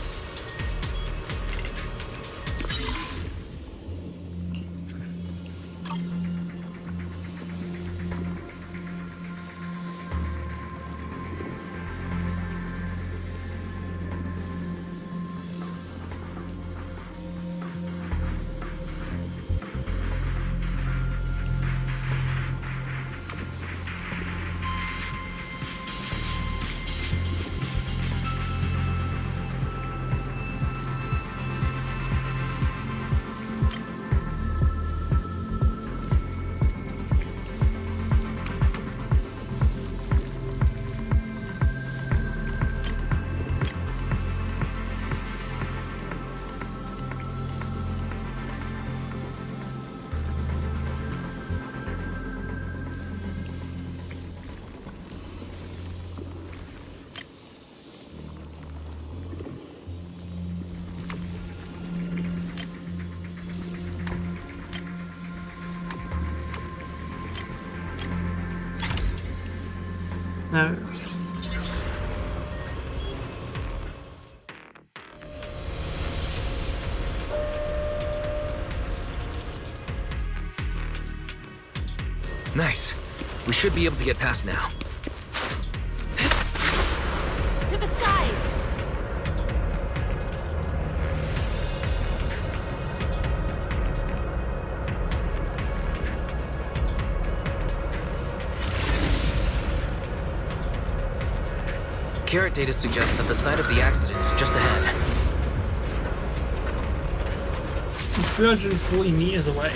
No. Nice. We should be able to get past now. To the skies! Carrot data suggests that the site of the accident is just ahead. It's 340 meters away.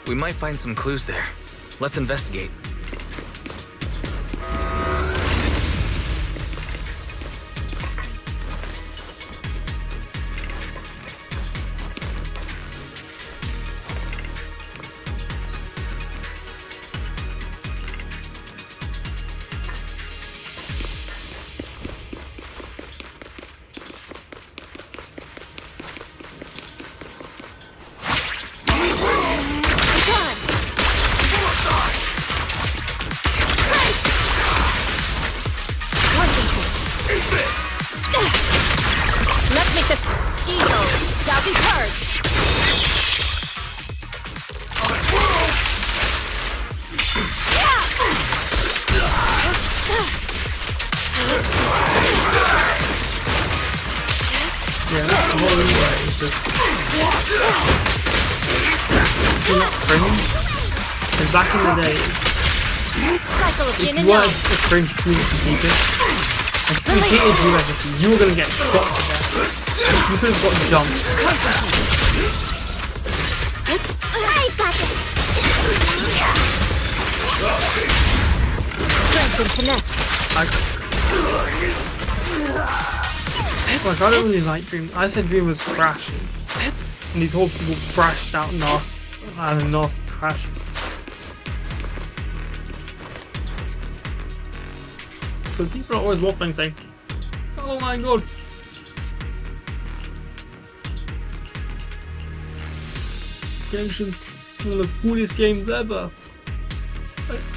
We might find some clues there. Let's investigate. Let's make this ego shall be heard. Yeah, that's the whole way. It's just... You're not cringe. Because back in the day, if you wanted a cringe community people, and if you hated you everything, you were going to get shot to death. You could have got jumped. I got this. Strength and finesse. Like, I don't really like Dream. I said Dream was crashing. And these whole people crashed out Nos. And Nos crashed. So people are always waffling saying, oh my god, Genshin's one of the coolest games ever.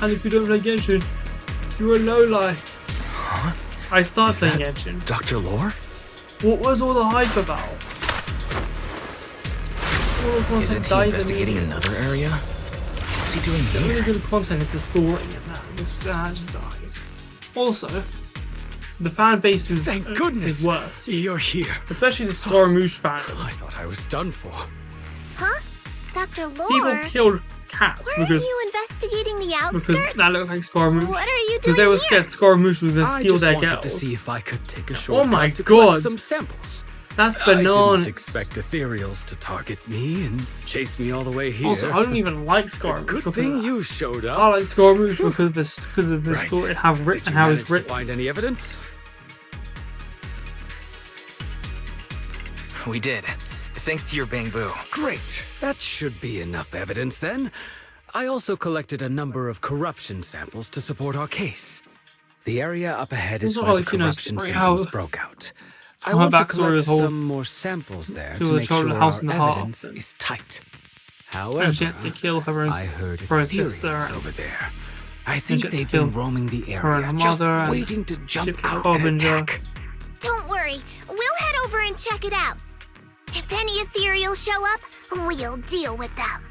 And if you don't play Genshin, you're a lowlife. Huh? I started Is playing that Genshin. Dr. Lore? What was all the hype about? Isn't he investigating another area? What's he doing The here? really good content is the story and that. Just dies. Also, the fan base is, Thank goodness is worse. You're here. Especially the Scaramouche fandom. I thought I was done for. Huh? Dr. Lore? People killed cats Were because you investigating the because outskirts? that looked like Scaramouche. What are you Because doing they were here? scared Scaramouche was gonna I steal just their wanted girls. to see if I could take a Oh shortcut my to collect god! some samples. That's I didn't bananas. expect ethereals to target me and chase me all the way here. Also, I don't even like Scaramouche. Good because thing of that. you showed up. I like Scaramouche because of this Right. story and how Did written you how manage it's written. to find any evidence? We did. Thanks to your bamboo. Great. That should be enough evidence then. I also collected a number of corruption samples to support our case. The area up ahead is Also, where the like, you know, corruption story symptoms how- broke out. I how want to backstory collect is whole- some more samples there to to the make child in sure the house our in the heart. evidence is tight. And However, she had to kill her own, I heard her own ethereals sister. over there. I And think she had to they've kill been roaming the her and area, her just mother and waiting to jump Chip the out and Harbinger. attack. Don't worry. We'll head over and check it out. If any ethereals show up, we'll deal with them.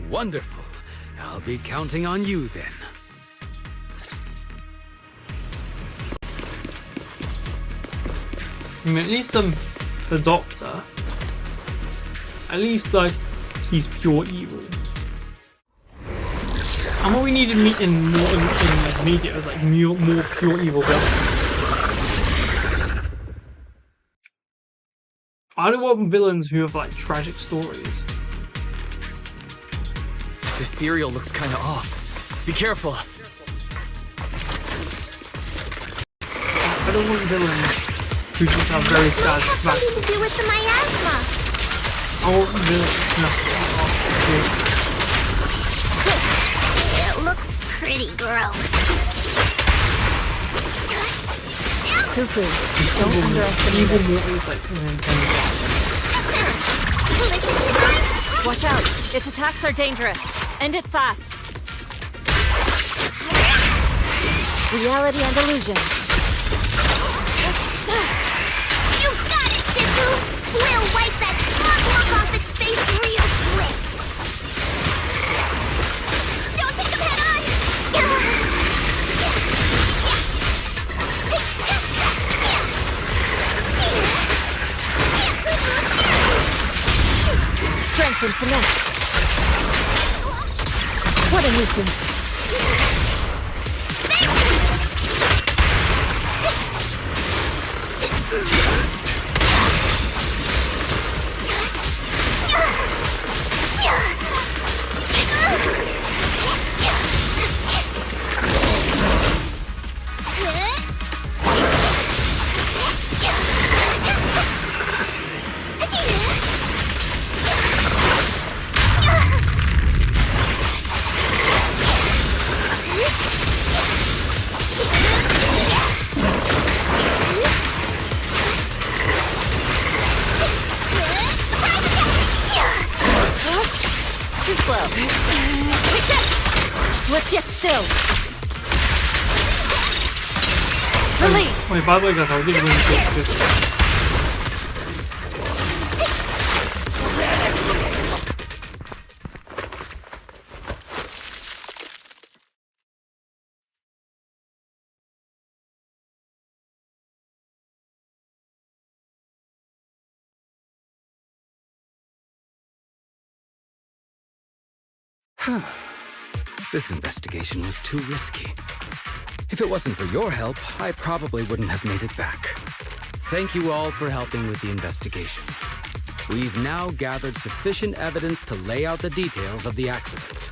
Wonderful. I'll be counting on you then. I mean, at least the Doctor. At least like he's pure evil. And what we needed in like, media is like more pure evil villains. I don't want villains who have like tragic stories. This ethereal looks kinda off. Be careful. I don't want villains who just have very sad Have something to do with the miasma. I want villains It looks pretty gross. Fufu, don't underestimate evil it. mortals like Watch out! Its attacks are dangerous. End it fast. Reality and illusion. You got it, Shifu! We'll wipe that smug look off its face real quick. Don't take him head on! Strength and finesse. What a nuisance. Too slow. Swift yet still. Release. Wait, by the way, guys, I was really good this. This investigation was too risky. If it wasn't for your help, I probably wouldn't have made it back. Thank you all for helping with the investigation. We've now gathered sufficient evidence to lay out the details of the accident.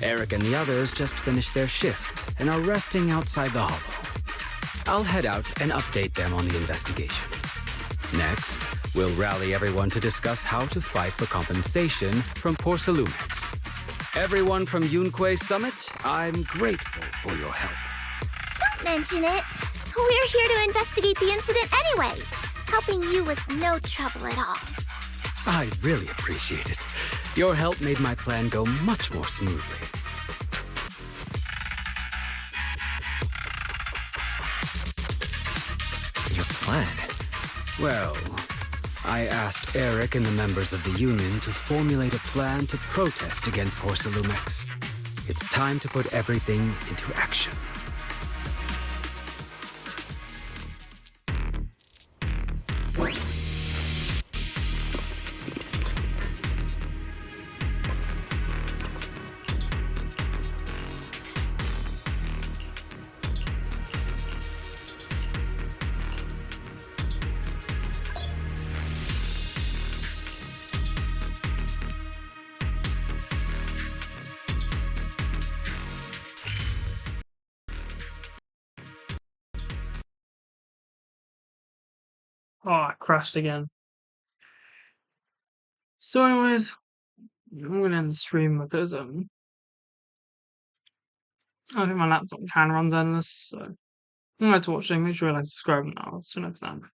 Eric and the others just finished their shift and are resting outside the hollow. I'll head out and update them on the investigation. Next, we'll rally everyone to discuss how to fight for compensation from Porcelumex. Everyone from Yunque Summit, I'm grateful for your help. Don't mention it. We're here to investigate the incident anyway. Helping you was no trouble at all. I really appreciate it. Your help made my plan go much more smoothly. Your plan? Well, I asked Eric and the members of the Union to formulate a plan to protest against Porcelumex. It's time to put everything into action. Oh, it crashed again. So anyways, I'm gonna end the stream because I think my laptop can run Zenless, so I'm glad to watching. Make sure you like, subscribe, and I'll see you next time.